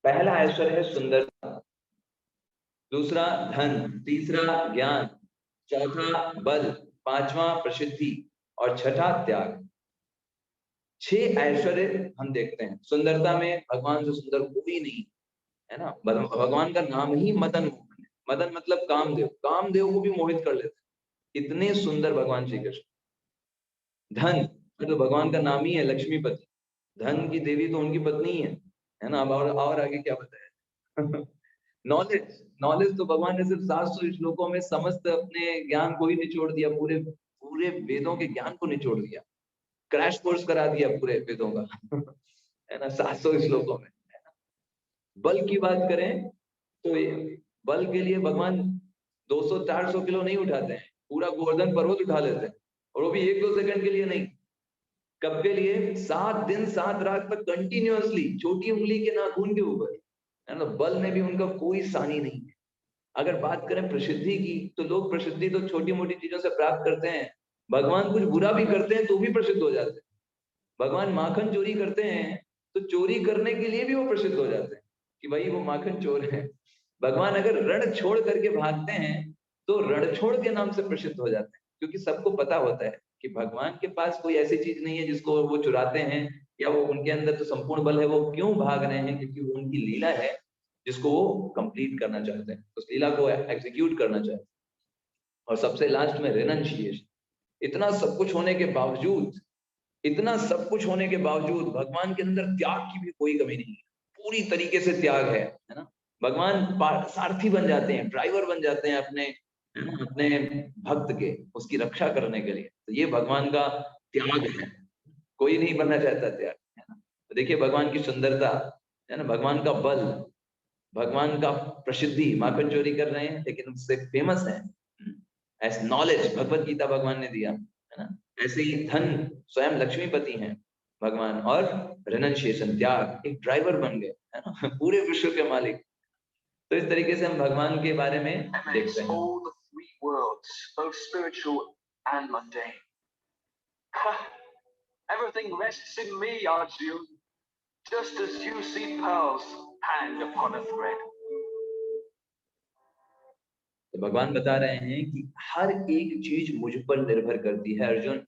पहला ऐश्वर्य है सुंदरता, दूसरा धन, तीसरा ज्ञान, चौथा बल, पांचवा प्रसिद्धि, और छठा त्याग। 6 ऐश्वर्य हम देखते हैं। सुंदरता में भगवान से सुंदर कोई नहीं, है ना। भगवान का नाम ही मदन मोहन है। मदन मतलब कामदेव, कामदेव को भी मोहित कर लेते हैं, इतने सुंदर भगवान श्री कृष्ण। धन तो भगवान का नाम ही है लक्ष्मीपति, धन की देवी तो उनकी पत्नी है ना। अब और आगे क्या बताया। नॉलेज, नॉलेज तो भगवान ने सिर्फ 700 श्लोकों में समस्त अपने ज्ञान को ही निचोड़ दिया, पूरे पूरे वेदों के ज्ञान को निचोड़ दिया, क्रैश कोर्स करा दिया पूरे वेदों का। है ना, 700 श्लोकों में। बल की बात करें तो बल के लिए भगवान 200-400 किलो नहीं उठाते हैं, पूरा गोवर्धन पर्वत उठा लेते हैं, और वो भी 1-2 सेकंड के लिए नहीं। कब के लिए? 7 दिन 7 रात तक कंटिन्यूअसली, छोटी उंगली के नाखून के ऊपर, है ना। बल में भी उनका कोई सानी नहीं है। अगर बात करें प्रसिद्धि की, तो लोग प्रसिद्धि तो छोटी मोटी चीजों से प्राप्त करते हैं, भगवान कुछ बुरा भी करते हैं तो भी प्रसिद्ध हो जाते हैं। भगवान माखन चोरी करते हैं तो चोरी करने के लिए भी वो प्रसिद्ध हो जाते हैं कि भाई वो माखन चोर है। भगवान अगर रण छोड़ करके भागते हैं तो रणछोड़ के नाम से प्रसिद्ध हो जाते हैं, क्योंकि सबको पता होता है कि भगवान के पास कोई ऐसी चीज नहीं है जिसको वो चुराते हैं, या वो उनके अंदर तो संपूर्ण बल है, वो क्यों भाग रहे हैं, क्योंकि वो उनकी लीला है जिसको वो कंप्लीट करना चाहते हैं, उस लीला को एग्जीक्यूट करना चाहते हैं। और सबसे लास्ट में रेनंशिएशन। इतना सब कुछ होने के बावजूद, इतना सब कुछ होने के बावजूद भगवान के अंदर त्याग की भी कोई कमी नहीं है, पूरी तरीके से त्याग है ना। भगवान सारथी बन जाते हैं, ड्राइवर बन जाते हैं अपने, है ना, अपने भक्त के, उसकी रक्षा करने के लिए। तो ये भगवान का त्याग है, कोई नहीं बनना चाहता त्याग, है ना। तो देखिए भगवान की सुंदरता, है ना, भगवान का बल, भगवान का प्रसिद्धि, माखन चोरी कर रहे हैं लेकिन उससे फेमस है। ऐसे नॉलेज भगवत गीता भगवान ने दिया, है ना। ऐसे ही धन स्वयं लक्ष्मीपति हैं भगवान, और रेनंशिएशन त्याग, एक ड्राइवर बन गए, है ना, पूरे विश्व के मालिक। तो इस तरीके से हम भगवान के बारे में देखते हैं। Everything rests in me, Arjun, just as you see pearls hang upon a thread. तो भगवान बता रहे हैं कि हर एक चीज मुझ पर निर्भर करती है अर्जुन।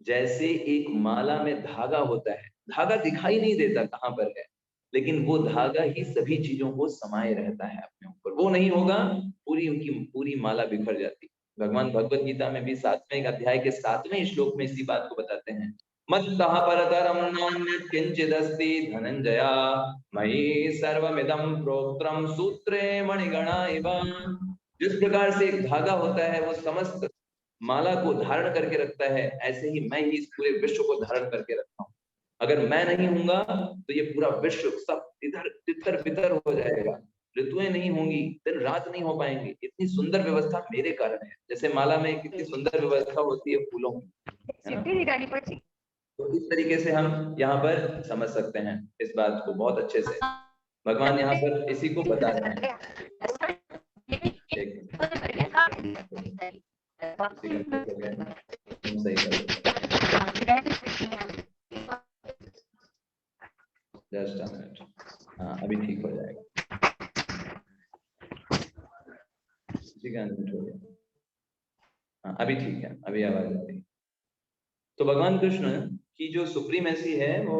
जैसे एक माला में धागा होता है, धागा दिखाई नहीं देता कहाँ पर है, लेकिन वो धागा ही सभी चीजों को समाये रहता है अपने ऊपर। वो नहीं होगा, पूरी उनकी पूरी माला बिखर जाती। भगवान भगवत गीता में भी 7वें अध्याय के 7वें श्लोक में इसी बात को बताते हैं। मत्तः परतरं नान्यत् किंचिदस्ति धनंजया मयि सर्वमिदं प्रोक्तम् सूत्रे मणिगणा इव। जिस प्रकार से एक धागा होता है वो समस्त माला को धारण करके रखता है, ऐसे ही मैं ही इस पूरे विश्व को धारण करके रखता हूँ। अगर मैं नहीं हूंगा तो ये पूरा विश्व सब इधर तितर बितर हो जाएगा, ऋतुएं नहीं होंगी, दिन रात नहीं हो पाएंगे। इतनी सुंदर व्यवस्था मेरे कारण है। जैसे माला में कितनी सुंदर व्यवस्था होती है फूलों की, है ना? तो इस तरीके से हम यहाँ पर समझ सकते हैं इस बात को बहुत अच्छे से। भगवान यहाँ पर इसी को बता रहे हैं। जस्ट अ मिनट, हाँ अभी ठीक हो जाएगा। हो गया, हाँ अभी ठीक है, अभी आवाज आती है। तो भगवान कृष्ण की जो सुप्रीमेसी है वो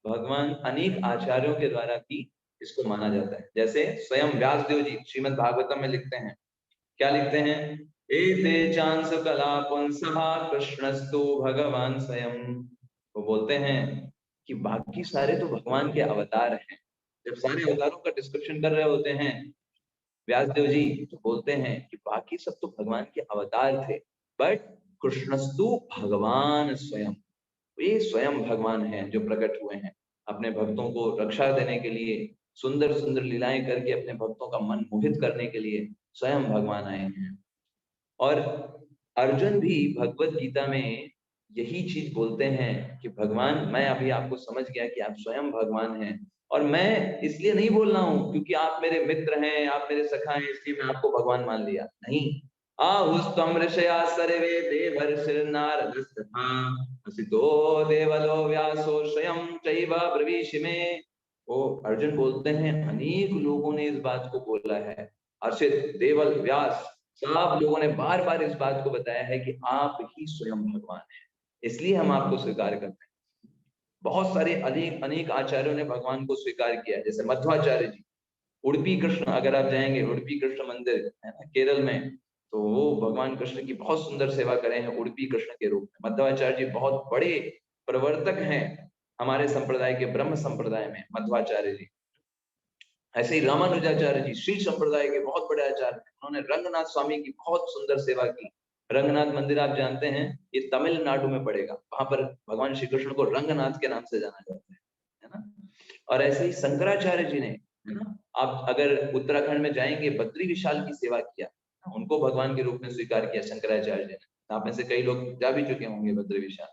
भगवान अनेक आचार्यों के द्वारा भी इसको माना जाता है। जैसे स्वयं व्यासदेव जी श्रीमद् भागवतम में लिखते हैं, क्या लिखते हैं? एते चांस कला पुंसः कृष्णस्तु भगवान स्वयं। वो बोलते हैं कि बाकी सारे तो भगवान के अवतार हैं। जब सारे अवतारों का डिस्क्रिप्शन कर रहे होते हैं व्यासदेव जी, तो बोलते हैं कि बाकी सब तो भगवान के अवतार थे, बट कृष्णस्तु भगवान स्वयं, ये स्वयं भगवान हैं जो प्रकट हुए हैं अपने भक्तों को रक्षा देने के लिए, सुंदर सुंदर लीलाएं करके अपने भक्तों का मन मोहित करने के लिए स्वयं भगवान आए हैं। और अर्जुन भी भगवत गीता में यही चीज बोलते हैं कि भगवान, मैं अभी आपको समझ गया कि आप स्वयं भगवान हैं, और मैं इसलिए नहीं बोल रहा हूँ क्योंकि आप मेरे मित्र हैं, आप मेरे सखा हैं, इसलिए मैं आपको भगवान मान लिया। नहीं, आहुस्त्वं ऋषया सर्वे देवर्षिर्नारदस्तथा असितो देवलो व्यासो स्वयं चैव ब्रवीषि मे। वो अर्जुन बोलते हैं अनेक लोगों ने इस बात को बोला है, अर्षित, देवल, व्यास, सब लोगों ने बार बार इस बात को बताया है कि आप ही स्वयं भगवान हैं, इसलिए हम आपको स्वीकार करते हैं। बहुत सारे अनेक आचार्यों ने भगवान को स्वीकार किया, जैसे मध्वाचार्य जी, उडुपी कृष्ण, अगर आप जाएंगे उडुपी कृष्ण मंदिर है ना केरल में, तो वो भगवान कृष्ण की बहुत सुंदर सेवा करे हैं उडुपी कृष्ण के रूप में। मध्वाचार्य जी बहुत बड़े प्रवर्तक हैं हमारे संप्रदाय के, ब्रह्म संप्रदाय में मध्वाचार्य जी। ऐसे ही रामानुजाचार्य जी श्री संप्रदाय के बहुत बड़े आचार्य हैं, उन्होंने रंगनाथ स्वामी की बहुत सुंदर सेवा की। रंगनाथ मंदिर आप जानते हैं, ये तमिलनाडु में पड़ेगा, वहां पर भगवान श्री कृष्ण को रंगनाथ के नाम से जाना जाता है ना। और ऐसे ही शंकराचार्य जी ने, है ना, आप अगर उत्तराखंड में जाएंगे, बद्री विशाल की सेवा किया, उनको भगवान के रूप में स्वीकार किया शंकराचार्य जी ने। आप में से कई लोग जा भी चुके होंगे बद्री विशाल,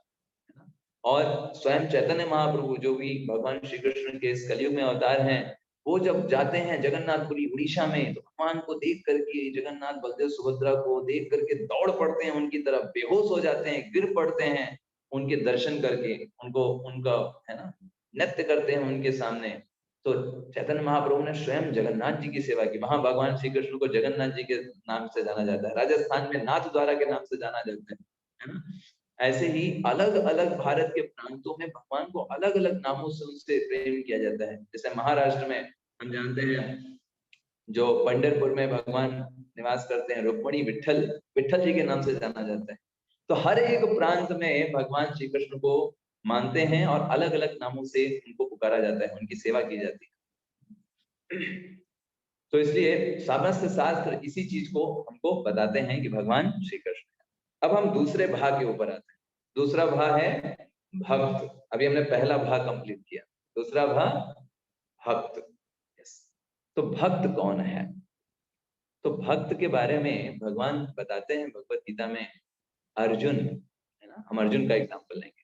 है ना। और स्वयं चैतन्य महाप्रभु जो भी भगवान श्री कृष्ण के इस कलयुग में अवतार हैं, वो जब जाते हैं जगन्नाथपुरी उड़ीसा में, तो भगवान को देख करके, जगन्नाथ बलदेव सुभद्रा को देख करके दौड़ पड़ते हैं उनकी तरफ, बेहोश हो जाते हैं, गिर पड़ते हैं उनके दर्शन करके, उनको उनका, है ना, नृत्य करते हैं उनके सामने। तो चैतन्य महाप्रभु ने स्वयं जगन्नाथ जी की सेवा की। वहां भगवान श्री कृष्ण को जगन्नाथ जी के नाम से जाना जाता है, राजस्थान में नाथ द्वारा के नाम से जाना जाता है ना। ऐसे ही अलग अलग भारत के प्रांतों में भगवान को अलग अलग नामों से उनसे प्रेम किया जाता है। जैसे महाराष्ट्र में हम जानते हैं जो पंढरपुर में भगवान निवास करते हैं, रुक्मणी विठल, विठल जी के नाम से जाना जाता है। तो हर एक प्रांत में भगवान श्री कृष्ण को मानते हैं और अलग अलग नामों से उनको पुकारा जाता है, उनकी सेवा की जाती है। तो इसलिए समस्त शास्त्र इसी चीज को हमको बताते हैं कि भगवान श्री कृष्ण है। अब हम दूसरे भाग के ऊपर आते हैं। दूसरा भाग है भक्त। अभी हमने पहला भाग कंप्लीट किया, दूसरा भाग भक्त। तो भक्त कौन है? तो भक्त के बारे में भगवान बताते हैं भगवत गीता में, अर्जुन है ना, हम अर्जुन का एग्जांपल लेंगे।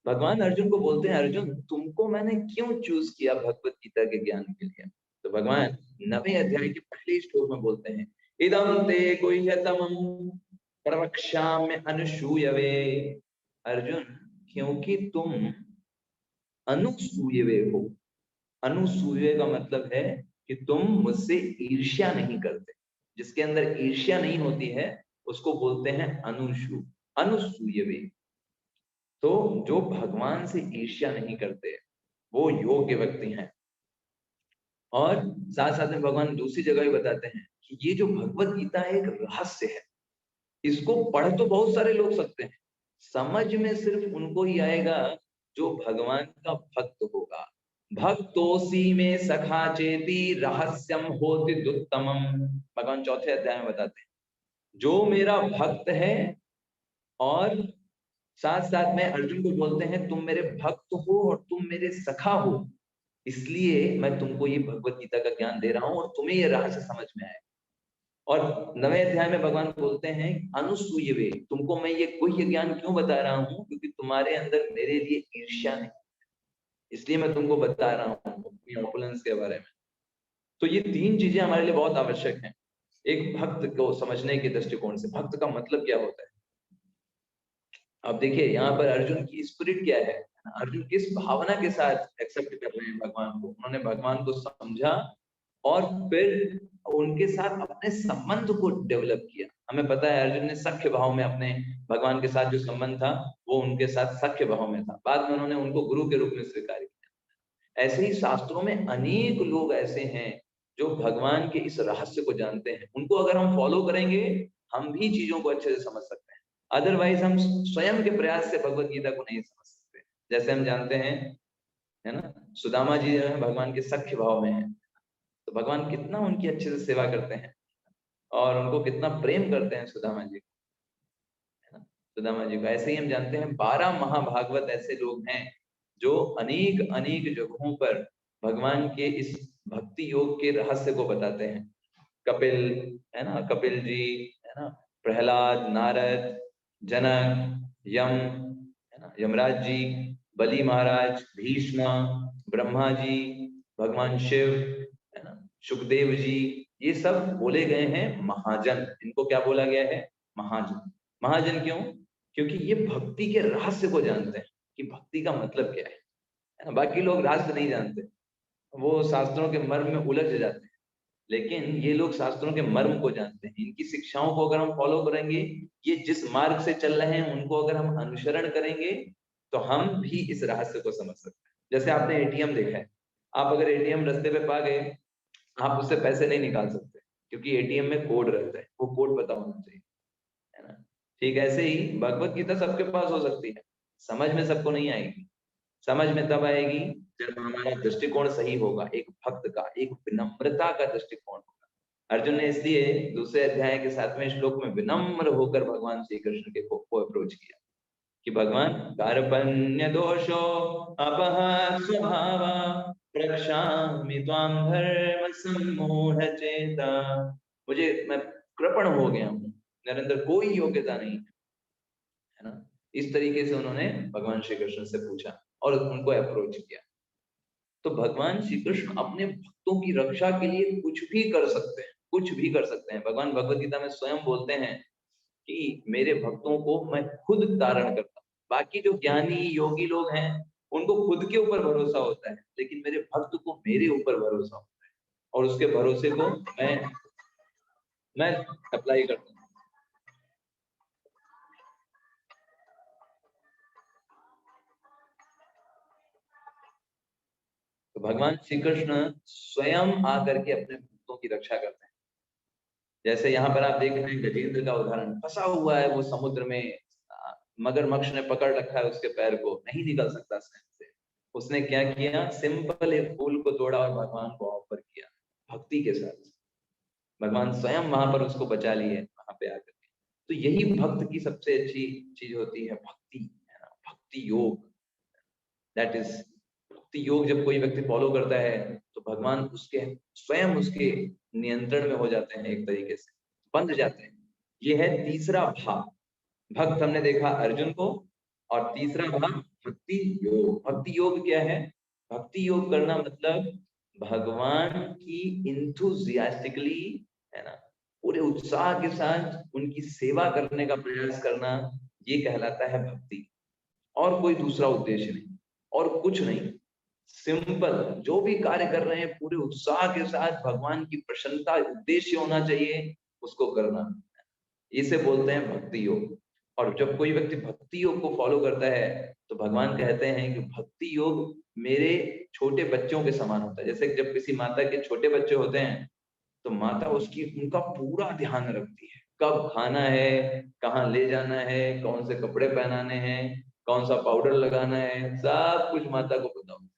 भगवान अर्जुन को बोलते हैं, अर्जुन तुमको मैंने क्यों चूज किया भगवत गीता के ज्ञान के लिए? तो भगवान 9वें अध्याय के पहले श्लोक में बोलते हैं, इदं ते गुह्यतमं प्रवक्ष्यामि अनुसूयवे। अर्जुन क्योंकि तुम अनुसूयवे हो। अनुसूये का मतलब है कि तुम मुझसे ईर्ष्या नहीं करते। जिसके अंदर ईर्ष्या नहीं होती है उसको बोलते हैं अनुसूयवे। तो जो भगवान से ईर्ष्या नहीं करते वो योग्य व्यक्ति हैं। और साथ साथ में भगवान दूसरी जगह भी बताते हैं कि ये जो भगवत गीता है एक रहस्य है, इसको पढ़ तो बहुत सारे लोग सकते हैं, समझ में सिर्फ उनको ही आएगा जो भगवान का भक्त होगा। भक्तोसी में सखा चेती रहस्यम होति दुत्तमम। भगवान चौथे अध्याय में बताते हैं, जो मेरा भक्त है, और साथ साथ में अर्जुन को बोलते हैं तुम मेरे भक्त हो और तुम मेरे सखा हो, इसलिए मैं तुमको ये भगवत गीता का ज्ञान दे रहा हूं और तुम्हें ये रहस्य समझ में आए। और 9वें अध्याय में भगवान बोलते हैं अनुसूयवे, तुमको मैं ये गुह्य ज्ञान क्यों बता रहा हूँ? क्योंकि तुम्हारे अंदर मेरे लिए ईर्ष्या नहीं, इसलिए मैं तुमको बता रहा हूँ अपनी ऑपुलेंस के बारे में। तो ये तीन चीजें हमारे लिए बहुत आवश्यक हैं एक भक्त को समझने के दृष्टिकोण से। भक्त का मतलब क्या होता है? अब देखिए यहाँ पर अर्जुन की स्पिरिट क्या है, अर्जुन किस भावना के साथ एक्सेप्ट कर रहे हैं भगवान को। उन्होंने भगवान को समझा और फिर उनके साथ अपने संबंध को डेवलप किया। हमें पता है अर्जुन ने सख्य भाव में अपने भगवान के साथ जो संबंध था वो उनके साथ सख्य भाव में था। बाद में उन्होंने उनको गुरु के रूप में स्वीकार किया। ऐसे ही शास्त्रों में अनेक लोग ऐसे हैं जो भगवान के इस रहस्य को जानते हैं। उनको अगर हम फॉलो करेंगे हम भी चीजों को अच्छे से समझ सकते हैं, अदरवाइज हम स्वयं के प्रयास से भगवत गीता को नहीं समझ सकते। जैसे हम जानते हैं है ना, सुदामा जी जो है भगवान के सख्य भाव में है, तो भगवान कितना उनकी अच्छे से सेवा करते हैं और उनको कितना प्रेम करते हैं सुदामा जी को, है ना, सुदामा जी को। ऐसे ही हम जानते हैं 12 महाभागवत ऐसे लोग हैं जो अनेक अनेक जगहों पर भगवान के इस भक्ति योग के रहस्य को बताते हैं। कपिल है ना, कपिल जी है ना, प्रहलाद, नारद, जनक, यम है ना, यमराज जी, बलि महाराज, भीष्म, ब्रह्मा जी, भगवान शिव है ना, सुखदेव जी, ये सब बोले गए हैं महाजन। इनको क्या बोला गया है? महाजन। महाजन क्यों? क्योंकि ये भक्ति के रहस्य को जानते हैं कि भक्ति का मतलब क्या है ना। बाकी लोग रहस्य नहीं जानते, वो शास्त्रों के मर्म में उलझ जाते हैं, लेकिन ये लोग शास्त्रों के मर्म को जानते हैं। इनकी शिक्षाओं को अगर हम फॉलो करेंगे, ये जिस मार्ग से चल रहे हैं उनको अगर हम अनुसरण करेंगे तो हम भी इस रहस्य को समझ सकते हैं। जैसे आपने एटीएम देखा है, आप अगर एटीएम रास्ते पे पा गए, आप उससे पैसे नहीं निकाल सकते क्योंकि एटीएम में कोड रहता है, वो कोड पता होना चाहिए, है ना। ठीक ऐसे ही भगवत गीता सबके पास हो सकती है, समझ में सबको नहीं आएगी। समझ में तब आएगी जब हमारा दृष्टिकोण सही होगा, एक भक्त का, एक विनम्रता का दृष्टिकोण होगा। अर्जुन ने इसलिए दूसरे अध्याय के 7वें श्लोक में विनम्र होकर भगवान श्री कृष्ण के को अप्रोच किया कि भगवान कार्पण्य दोषो अपहत स्वभावा प्रक्षामि त्वाम धर्म सम्मूढ़ चेता। मैं कृपण हो गया हूँ, मेरे अंदर कोई योग्यता नहीं है ना। इस तरीके से उन्होंने भगवान श्री कृष्ण से पूछा और उनको अप्रोच किया। तो भगवान श्री कृष्ण अपने भक्तों की रक्षा के लिए कुछ भी कर सकते हैं, कुछ भी कर सकते हैं। भगवान भगवत गीता में स्वयं बोलते हैं कि मेरे भक्तों को मैं खुद तारण करता हूँ। बाकी जो ज्ञानी योगी लोग हैं उनको खुद के ऊपर भरोसा होता है, लेकिन मेरे भक्त को मेरे ऊपर भरोसा होता है और उसके भरोसे को मैं अप्लाई करता हूँ। तो भगवान श्री कृष्ण स्वयं आकर के अपने भक्तों की रक्षा करते हैं। जैसे यहाँ पर आप देख रहे हैं गजेंद्र का उदाहरण, फंसा हुआ है वो समुद्र में, मगरमच्छ ने पकड़ रखा है उसके पैर को, नहीं निकल सकता स्वयं से। उसने क्या किया, सिंपल एक फूल को तोड़ा और भगवान को ऑफर किया भक्ति के साथ। भगवान स्वयं वहां पर उसको बचा लिए वहां पे आकर के। तो यही भक्त की सबसे अच्छी चीज होती है, भक्ति, है ना, भक्ति योग। दैट इज भक्ति योग जब कोई व्यक्ति फॉलो करता है तो भगवान उसके स्वयं उसके नियंत्रण में हो जाते हैं, एक तरीके से बंध जाते हैं। ये है तीसरा भाव। भक्त हमने देखा अर्जुन को, और तीसरा भाव भक्ति योग। भक्ति योग क्या है? भक्ति योग करना मतलब भगवान की इंथुजियास्टिकली, है ना, पूरे उत्साह के साथ उनकी सेवा करने का प्रयास करना, ये कहलाता है भक्ति। और कोई दूसरा उद्देश्य नहीं और कुछ नहीं, सिंपल जो भी कार्य कर रहे हैं पूरे उत्साह के साथ भगवान की प्रसन्नता उद्देश्य होना चाहिए, उसको करना, इसे बोलते हैं भक्ति योग। और जब कोई व्यक्ति भक्ति योग को फॉलो करता है तो भगवान कहते हैं कि भक्ति योग मेरे छोटे बच्चों के समान होता है। जैसे जब किसी माता के छोटे बच्चे होते हैं तो माता उसकी उनका पूरा ध्यान रखती है, कब खाना है, कहाँ ले जाना है, कौन से कपड़े पहनाने हैं, कौन सा पाउडर लगाना है, सब कुछ माता को पता होता है।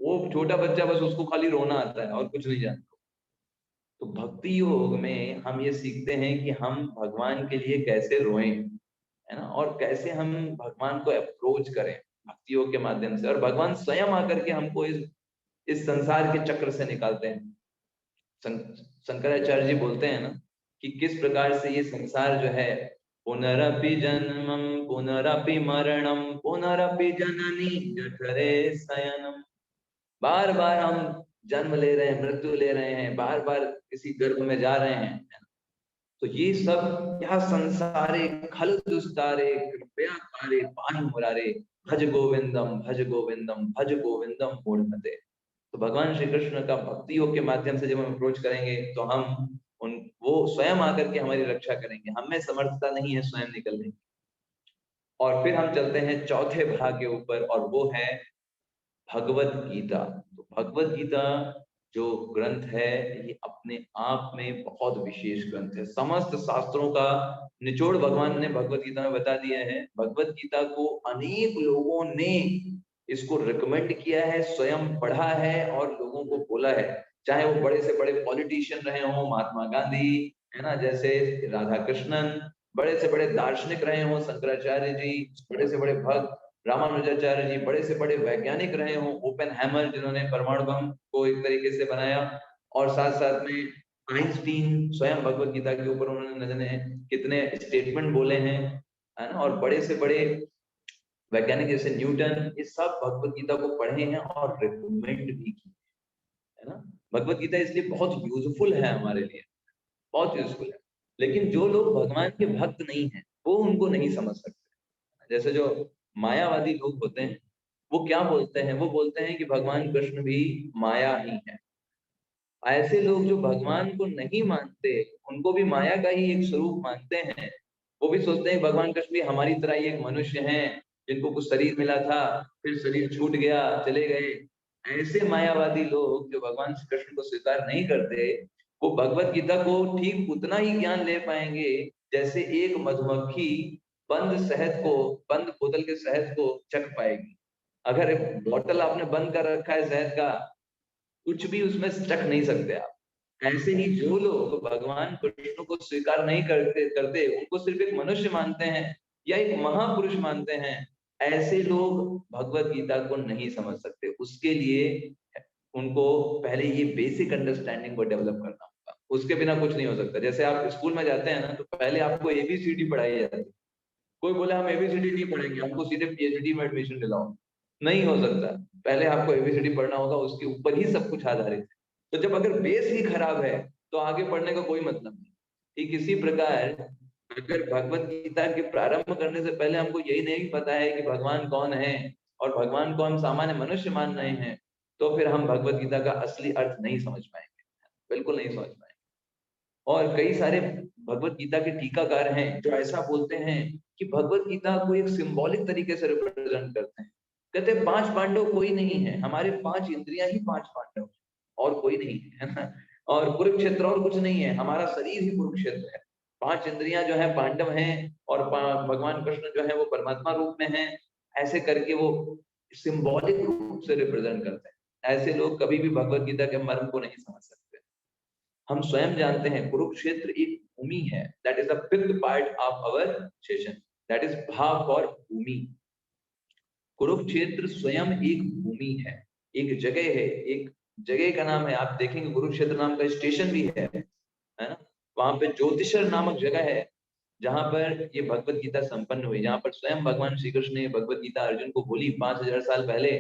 वो छोटा बच्चा बस उसको खाली रोना आता है और कुछ नहीं जानता। तो भक्ति योग में हम ये सीखते हैं कि हम भगवान के लिए कैसे रोएं, है ना, और कैसे हम भगवान को अप्रोच करें भक्ति योग के माध्यम से। और भगवान स्वयं आकर के हमको इस संसार के चक्र से निकालते हैं। शंकराचार्य जी बोलते हैं ना कि किस प्रकार से ये संसार जो है, पुनरपि जन्मम पुनरपि मरणम पुनरपि जननी जठरे शयनम, बार बार हम जन्म ले रहे हैं, मृत्यु ले रहे हैं, बार बार किसी गर्भ में जा रहे हैं। तो ये सब क्या संसारे खल दुस्तारे कृपया कारे पाहि मुरारे, भज गोविंदम भज गोविंदम भज गोविंदम मूढ़मते। तो भगवान श्री कृष्ण का भक्ति योग के माध्यम से जब हम अप्रोच करेंगे तो हम वो स्वयं आकर के हमारी रक्षा करेंगे। हमें समर्थता नहीं है स्वयं निकलने की। और फिर हम चलते हैं चौथे भाग के ऊपर, और वो है भगवत गीता। तो भगवत गीता जो ग्रंथ है ये अपने आप में बहुत विशेष ग्रंथ है। समस्त शास्त्रों का निचोड़ भगवान ने भगवत गीता में बता दिया है। भगवत गीता को अनेक लोगों ने इसको रिकमेंड किया है, स्वयं पढ़ा है और लोगों को बोला है। चाहे वो बड़े से बड़े पॉलिटिशियन रहे हों, महात्मा गांधी, है ना, जैसे राधा कृष्णन, बड़े से बड़े दार्शनिक रहे हों शंकराचार्य जी, बड़े से बड़े भक्त रामानुजाचार्य जी, बड़े से बड़े वैज्ञानिक रहे हों, ओपेनहाइमर जिन्होंने परमाणु बम को एक तरीके से बनाया, और साथ साथ में आइंस्टीन स्वयं भगवत गीता के ऊपर उन्होंने न जाने कितने स्टेटमेंट बोले हैं, है ना, और बड़े से बड़े वैज्ञानिक जैसे न्यूटन, ये सब भगवत गीता को पढ़े हैं और रिकमेंड भी की है ना। भगवत गीता इसलिए बहुत यूजफुल है हमारे लिए, बहुत यूजफुल है। लेकिन जो लोग भगवान के भक्त नहीं है वो उनको नहीं समझ सकते। जैसे जो मायावादी लोग होते हैं वो क्या बोलते हैं, वो बोलते हैं कि भगवान कृष्ण भी माया ही है। ऐसे लोग जो भगवान को नहीं मानते, उनको भी माया का ही एक स्वरूप मानते हैं, वो भी सोचते हैं भगवान कृष्ण भी हमारी तरह ही एक मनुष्य हैं, जिनको कुछ शरीर मिला था, फिर शरीर छूट गया, चले गए। ऐसे मायावादी लोग जो भगवान श्री कृष्ण को स्वीकार नहीं करते, वो भगवत गीता को ठीक उतना ही ज्ञान ले पाएंगे जैसे एक मधुमक्खी बंद शहद को, बंद बोतल के शहद को चख पाएगी। अगर बोतल आपने बंद कर रखा है शहद का, कुछ भी उसमें चख नहीं सकते आप। ऐसे ही जो लोग भगवान कृष्ण को स्वीकार नहीं करते, उनको सिर्फ एक मनुष्य मानते हैं या एक महापुरुष मानते हैं, ऐसे लोग भगवत गीता को नहीं समझ सकते। उसके लिए उनको पहले ये बेसिक अंडरस्टैंडिंग को डेवलप करना होगा, उसके बिना कुछ नहीं हो सकता। जैसे आप स्कूल में जाते हैं ना, तो पहले आपको एबीसीडी पढ़ाई जाती है। कोई बोले हम एबीसीडी नहीं पढ़ेंगे, हमको सीधे पीएचडी में एडमिशन दिलाओ, नहीं हो सकता। पहले आपको एबीसीडी पढ़ना होगा, उसके ऊपर ही सब कुछ आधारित है। तो जब अगर बेस ही खराब है तो आगे पढ़ने का कोई मतलब नहीं। ठीक इसी प्रकार अगर भगवत गीता के प्रारंभ करने से पहले हमको यही नहीं पता है कि भगवान कौन है और भगवान को हम सामान्य मनुष्य मान रहे हैं, तो फिर हम भगवत गीता का असली अर्थ नहीं समझ पाएंगे, बिल्कुल नहीं समझ पाएंगे। और कई सारे भगवत गीता के टीकाकार हैं जो ऐसा बोलते हैं कि भगवत गीता को एक सिंबॉलिक तरीके से रिप्रेजेंट करते हैं। कहते हैं 5 पांडव कोई नहीं है, हमारे 5 इंद्रियां ही 5 पांडव, और कोई नहीं है ना। और कुरुक्षेत्र और कुछ नहीं है, हमारा शरीर ही कुरुक्षेत्र है। 5 इंद्रियां जो है पांडव हैं और भगवान कृष्ण जो है वो परमात्मा रूप में हैं। ऐसे करके वो सिंबॉलिक रूप से रिप्रेजेंट करते हैं। ऐसे लोग कभी भी भगवत गीता के मर्म को नहीं समझ सकते। हम स्वयं जानते हैं कुरुक्षेत्र एक भूमि है, that is the fifth part of our session, that is भा फॉर भूमि। कुरुक्षेत्र स्वयं एक भूमि है, एक जगह है, एक जगह का नाम है। आप देखेंगे कुरुक्षेत्र नाम का स्टेशन भी है ना। वहां पे ज्योतिषर नामक जगह है जहां पर ये भगवत गीता संपन्न हुई, जहां पर स्वयं भगवान श्री कृष्ण ने भगवत गीता अर्जुन को बोली 5000 साल पहले।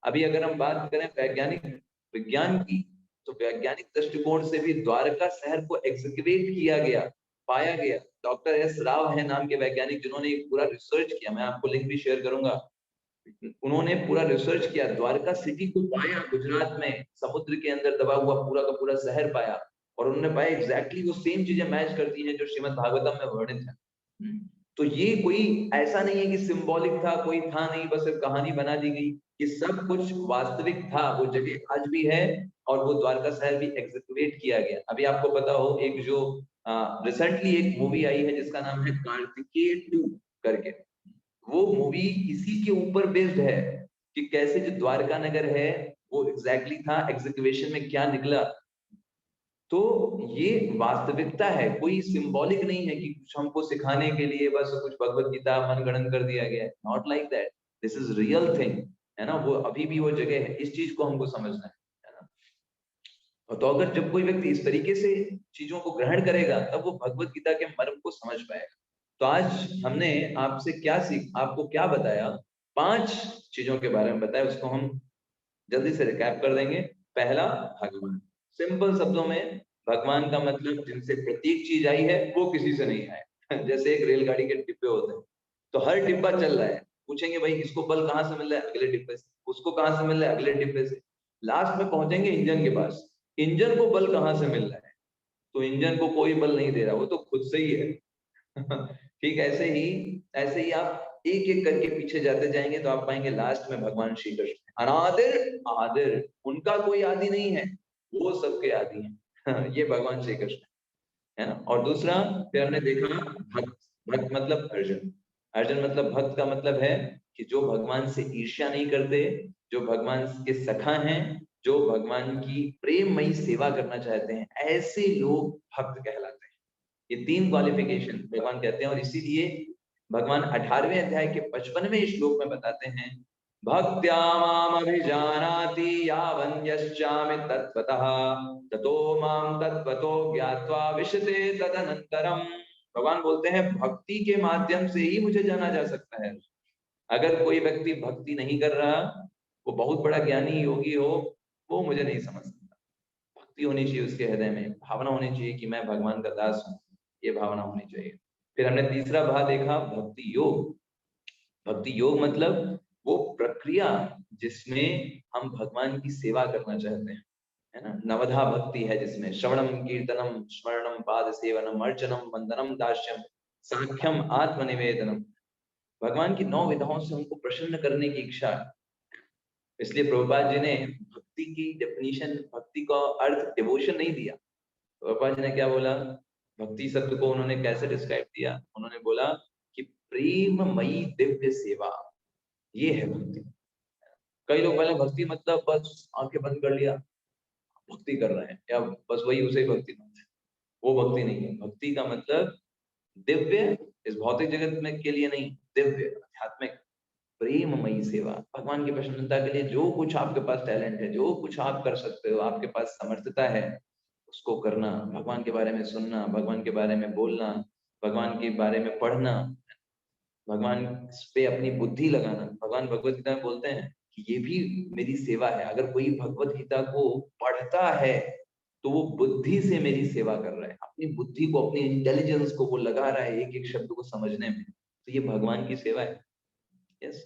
अभी अगर हम बात करें वैज्ञानिक विज्ञान की, तो वैज्ञानिक दृष्टिकोण से भी द्वारका शहर को एक्सकेवेट किया गया, पाया गया। डॉक्टर एस राव है नाम के वैज्ञानिक, जिन्होंने एक पूरा रिसर्च किया, मैं आपको लिंक भी शेयर करूंगा। उन्होंने पूरा रिसर्च किया, द्वारका सिटी को पाया, गुजरात में समुद्र के अंदर दबा हुआ पूरा का पूरा शहर पाया, और उन्होंने पाया एग्जैक्टली वो सेम चीजें मैच करती हैं जो श्रीमद् भागवतम में वर्णित है। तो ये कोई ऐसा नहीं है कि सिंबॉलिक था, कोई था नहीं, बस एक कहानी बना दी गई। ये सब कुछ वास्तविक था, वो जगह आज भी है, और वो द्वारका शहर भी एग्जीक्यूट किया गया। अभी आपको पता हो एक जो रिसेंटली एक मूवी आई है जिसका नाम है कार्तिकेय 2 करके, वो मूवी इसी के ऊपर बेस्ड है कि कैसे जो द्वारका नगर है वो एग्जैक्टली था, एग्जीक्यूशन में क्या निकला। तो ये वास्तविकता है, कोई सिंबॉलिक नहीं है कि कुछ हमको सिखाने के लिए बस कुछ भगवत गीता मनगढ़ंत कर दिया गया है। Not like that, this is real thing, है ना। वो अभी भी वो जगह है, इस चीज को हमको समझना है ना। और तो अगर जब कोई व्यक्ति इस तरीके से चीजों को ग्रहण करेगा तब वो भगवत गीता के मर्म को समझ पाएगा। तो आज हमने आपसे क्या आपको क्या बताया, 5 चीजों के बारे में बताया, उसको हम जल्दी से रिकैप कर देंगे। पहला, भगवान। सिंपल शब्दों में भगवान का मतलब जिनसे प्रत्येक चीज आई है वो किसी से नहीं आया। जैसे एक रेलगाड़ी के डिब्बे होते हैं, तो हर डिब्बा चल रहा है, पूछेंगे भाई इसको बल कहाँ से मिल रहा है, अगले डिब्बे से, उसको कहाँ से मिल रहा है, अगले डिब्बे से, लास्ट में पहुंचेंगे इंजन के पास, इंजन को बल कहाँ से मिल रहा है, तो इंजन को कोई बल नहीं दे रहा, वो तो खुद से ही है। ठीक ऐसे ही आप एक एक करके पीछे जाते जाएंगे तो आप पाएंगे लास्ट में भगवान श्री कृष्ण अनादिर आदिर, उनका कोई आदि नहीं है, वो सबके आदि हैं। ये भगवान श्री कृष्ण है ना। और दूसरा फिर हमने देखा भक्त, भक्त मतलब अर्जुन, अर्जुन मतलब भक्त का मतलब है कि जो भगवान से ईर्ष्या नहीं करते, जो भगवान के सखा हैं, जो भगवान की प्रेममयी सेवा करना चाहते हैं, ऐसे लोग भक्त कहलाते हैं। ये 3 क्वालिफिकेशन भगवान कहते हैं, और इसीलिए भगवान 18वें अध्याय के 55वें श्लोक में बताते हैं, भक्त्या माम अभिजानाति यावन्यश्चामि तत्त्वतः ततो माम तत्त्वतो ज्ञात्वा विशते तदनंतरम। भगवान बोलते हैं भक्ति के माध्यम से ही मुझे जाना जा सकता है। अगर कोई व्यक्ति भक्ति नहीं कर रहा, वो बहुत बड़ा ज्ञानी योगी हो, वो मुझे नहीं समझ सकता। भक्ति होनी चाहिए उसके हृदय में, भावना होनी चाहिए कि मैं भगवान का दास हूँ, ये भावना होनी चाहिए। फिर हमने तीसरा भाव देखा भक्ति योग। भक्ति योग मतलब वो प्रक्रिया जिसमें हम भगवान की सेवा करना चाहते हैं, है ना। नवधा भक्ति है जिसमें श्रवणम कीर्तनम स्मरणम पाद सेवनम अर्चनम वंदनम दास्यम सांख्यम आत्मनिवेदनम। भगवान की 9 विधाओं से हमको प्रसन्न करने की इच्छा है। इसलिए प्रभुपाद जी ने भक्ति की डेफिनेशन, भक्ति का अर्थ डिवोशन नहीं दिया। प्रभुपाद जी ने क्या बोला, भक्ति शब्द को उन्होंने कैसे डिस्क्राइब किया, उन्होंने बोला कि प्रेममयी दिव्य सेवा, ये है भक्ति। कई लोग पहले भक्ति मतलब बस आंखें बंद कर लिया भक्ति कर रहे हैं, या बस वही उसे ही भक्ति मानते हैं, वो भक्ति नहीं है। भक्ति का मतलब दिव्य, इस भौतिक जगत में के लिए नहीं, दिव्य आध्यात्मिक प्रेममयी सेवा, भगवान की प्रसन्नता के लिए जो कुछ आपके पास टैलेंट है, जो कुछ आप कर सकते हो, आपके पास समर्थता है, उसको करना। भगवान के बारे में सुनना, भगवान के बारे में बोलना, भगवान के बारे में पढ़ना, भगवान पे अपनी बुद्धि लगाना। भगवान भगवत गीता में बोलते हैं कि ये भी मेरी सेवा है। अगर कोई भगवत गीता को पढ़ता है तो वो बुद्धि से मेरी सेवा कर रहा है, अपनी बुद्धि को, अपनी इंटेलिजेंस को वो लगा रहा है एक एक शब्द को समझने में, तो ये भगवान की सेवा है। यस,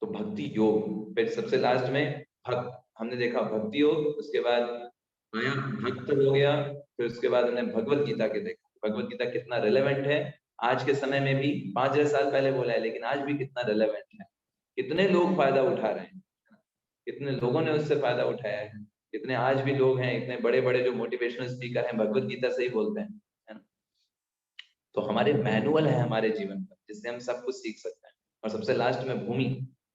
तो भक्ति योग। फिर सबसे लास्ट में भक्त, हमने देखा भक्ति योग, उसके बाद आया भक्त हो गया, फिर उसके बाद हमने भगवत गीता के देखा भगवत गीता कितना रिलेवेंट है आज के समय में भी। 5000 साल पहले बोला है लेकिन आज भी कितना रिलेवेंट है, कितने लोग फायदा उठा रहे हैं, कितने लोगों ने उससे फायदा उठाया है। इतने आज भी लोग हैं, इतने बड़े बड़े जो मोटिवेशनल स्पीकर हैं भगवत गीता से ही बोलते हैं, है ना। तो हमारे मैनुअल है हमारे जीवन का, जिससे हम सब कुछ सीख सकते हैं। और सबसे लास्ट में भूमि।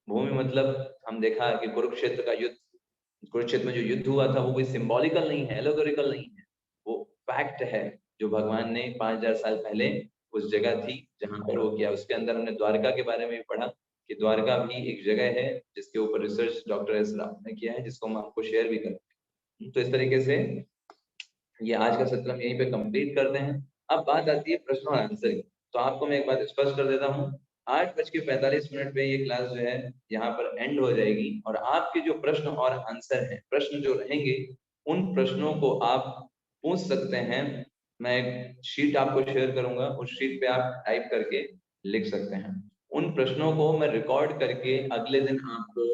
भूमि मतलब हम देखा कि कुरुक्षेत्र का युद्ध, कुरुक्षेत्र में जो युद्ध हुआ था वो कोई सिंबॉलिकल नहीं है, एलोगोरिकल नहीं है, वो फैक्ट है जो भगवान ने 5000 साल पहले उस जगह थी जहां पर वो किया। उसके अंदर हमने द्वारका के बारे में भी पढ़ा कि द्वारका भी एक जगह है जिसके ऊपर रिसर्च डॉक्टर एस राव ने किया है, जिसको हम आपको शेयर भी करेंगे। तो इस तरीके से ये आज का सत्र हम यहीं पे कंप्लीट करते हैं। अब बात आती है प्रश्न और आंसर की। तो आपको मैं एक बात स्पष्ट कर देता हूँ, 8:45 पे ये क्लास जो है यहाँ पर एंड हो जाएगी और आपके जो प्रश्न और आंसर हैं, प्रश्न जो रहेंगे उन प्रश्नों को आप पूछ सकते हैं। मैं एक शीट आपको शेयर करूंगा, उस शीट पे आप टाइप करके लिख सकते हैं। उन प्रश्नों को मैं रिकॉर्ड करके अगले दिन आपको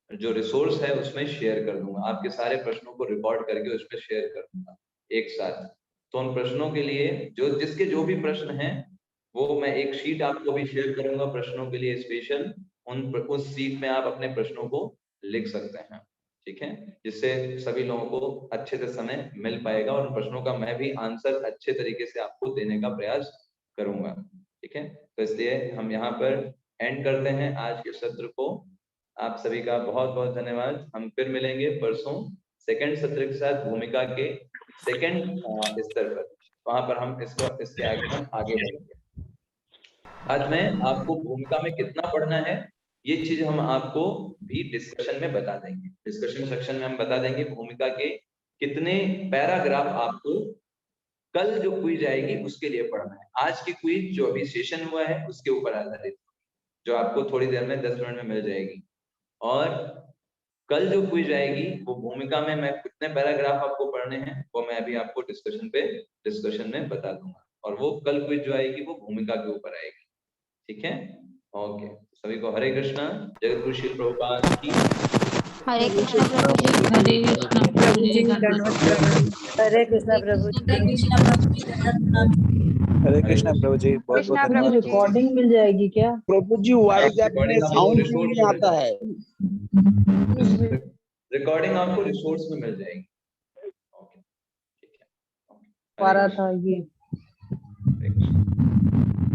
जो रिसोर्स है उसमें शेयर कर दूंगा। आपके सारे प्रश्नों को रिकॉर्ड करके उस पर शेयर कर दूंगा एक साथ। तो उन प्रश्नों के लिए जो जिसके जो भी प्रश्न हैं वो मैं एक शीट आपको भी शेयर करूंगा प्रश्नों के लिए स्पेशल। उस शीट में आप अपने प्रश्नों को लिख सकते हैं, ठीक है, जिससे सभी लोगों को अच्छे से समय मिल पाएगा और उन प्रश्नों का मैं भी आंसर अच्छे तरीके से आपको देने का प्रयास करूंगा, ठीक है। तो इसलिए हम यहाँ पर एंड करते हैं आज के सत्र को। आप सभी का बहुत बहुत धन्यवाद। हम फिर मिलेंगे परसों सेकंड सत्र के साथ भूमिका के सेकंड स्तर पर, वहां पर हम इसके आगे हम आगे बढ़ेंगे। आज में आपको भूमिका में कितना पढ़ना है ये चीज हम आपको भी डिस्कशन में बता देंगे। डिस्कशन सेक्शन में हम बता देंगे भूमिका के कितने पैराग्राफ आपको कल जो क्विज आएगी उसके लिए पढ़ना है। आज की क्विज जो अभी सेशन हुआ है उसके ऊपर आधारित, जो आपको थोड़ी देर में 10 मिनट में मिल जाएगी। और कल जो क्विज आएगी वो भूमिका में मैं कितने पैराग्राफ आपको पढ़ने हैं वो मैं अभी आपको डिस्कशन में बता दूंगा। और वो कल क्विज जो आएगी वो भूमिका के ऊपर आएगी, ठीक है। ओके, सभी को हरे कृष्णा। जगत गुरु श्री प्रभुपाद की हरे कृष्णा प्रभु जी। हरे कृष्णा प्रभु जी। हरे कृष्णा प्रभु जी। हरे कृष्णा प्रभु जी, बहुत बहुत कृष्णा धन्यवाद। प्रभु जी। रिकॉर्डिंग मिल जाएगी क्या? प्रभु जी व्हाट्सएप में रिकॉर्डिंग आपको साउंड क्यों रिसोर्स नहीं में आता है? रिकॉर्डिंग आपको रिसोर्स में मिल जाएगी। ओके, ठीक है। पा रहा था ये। हरे कृष्णा।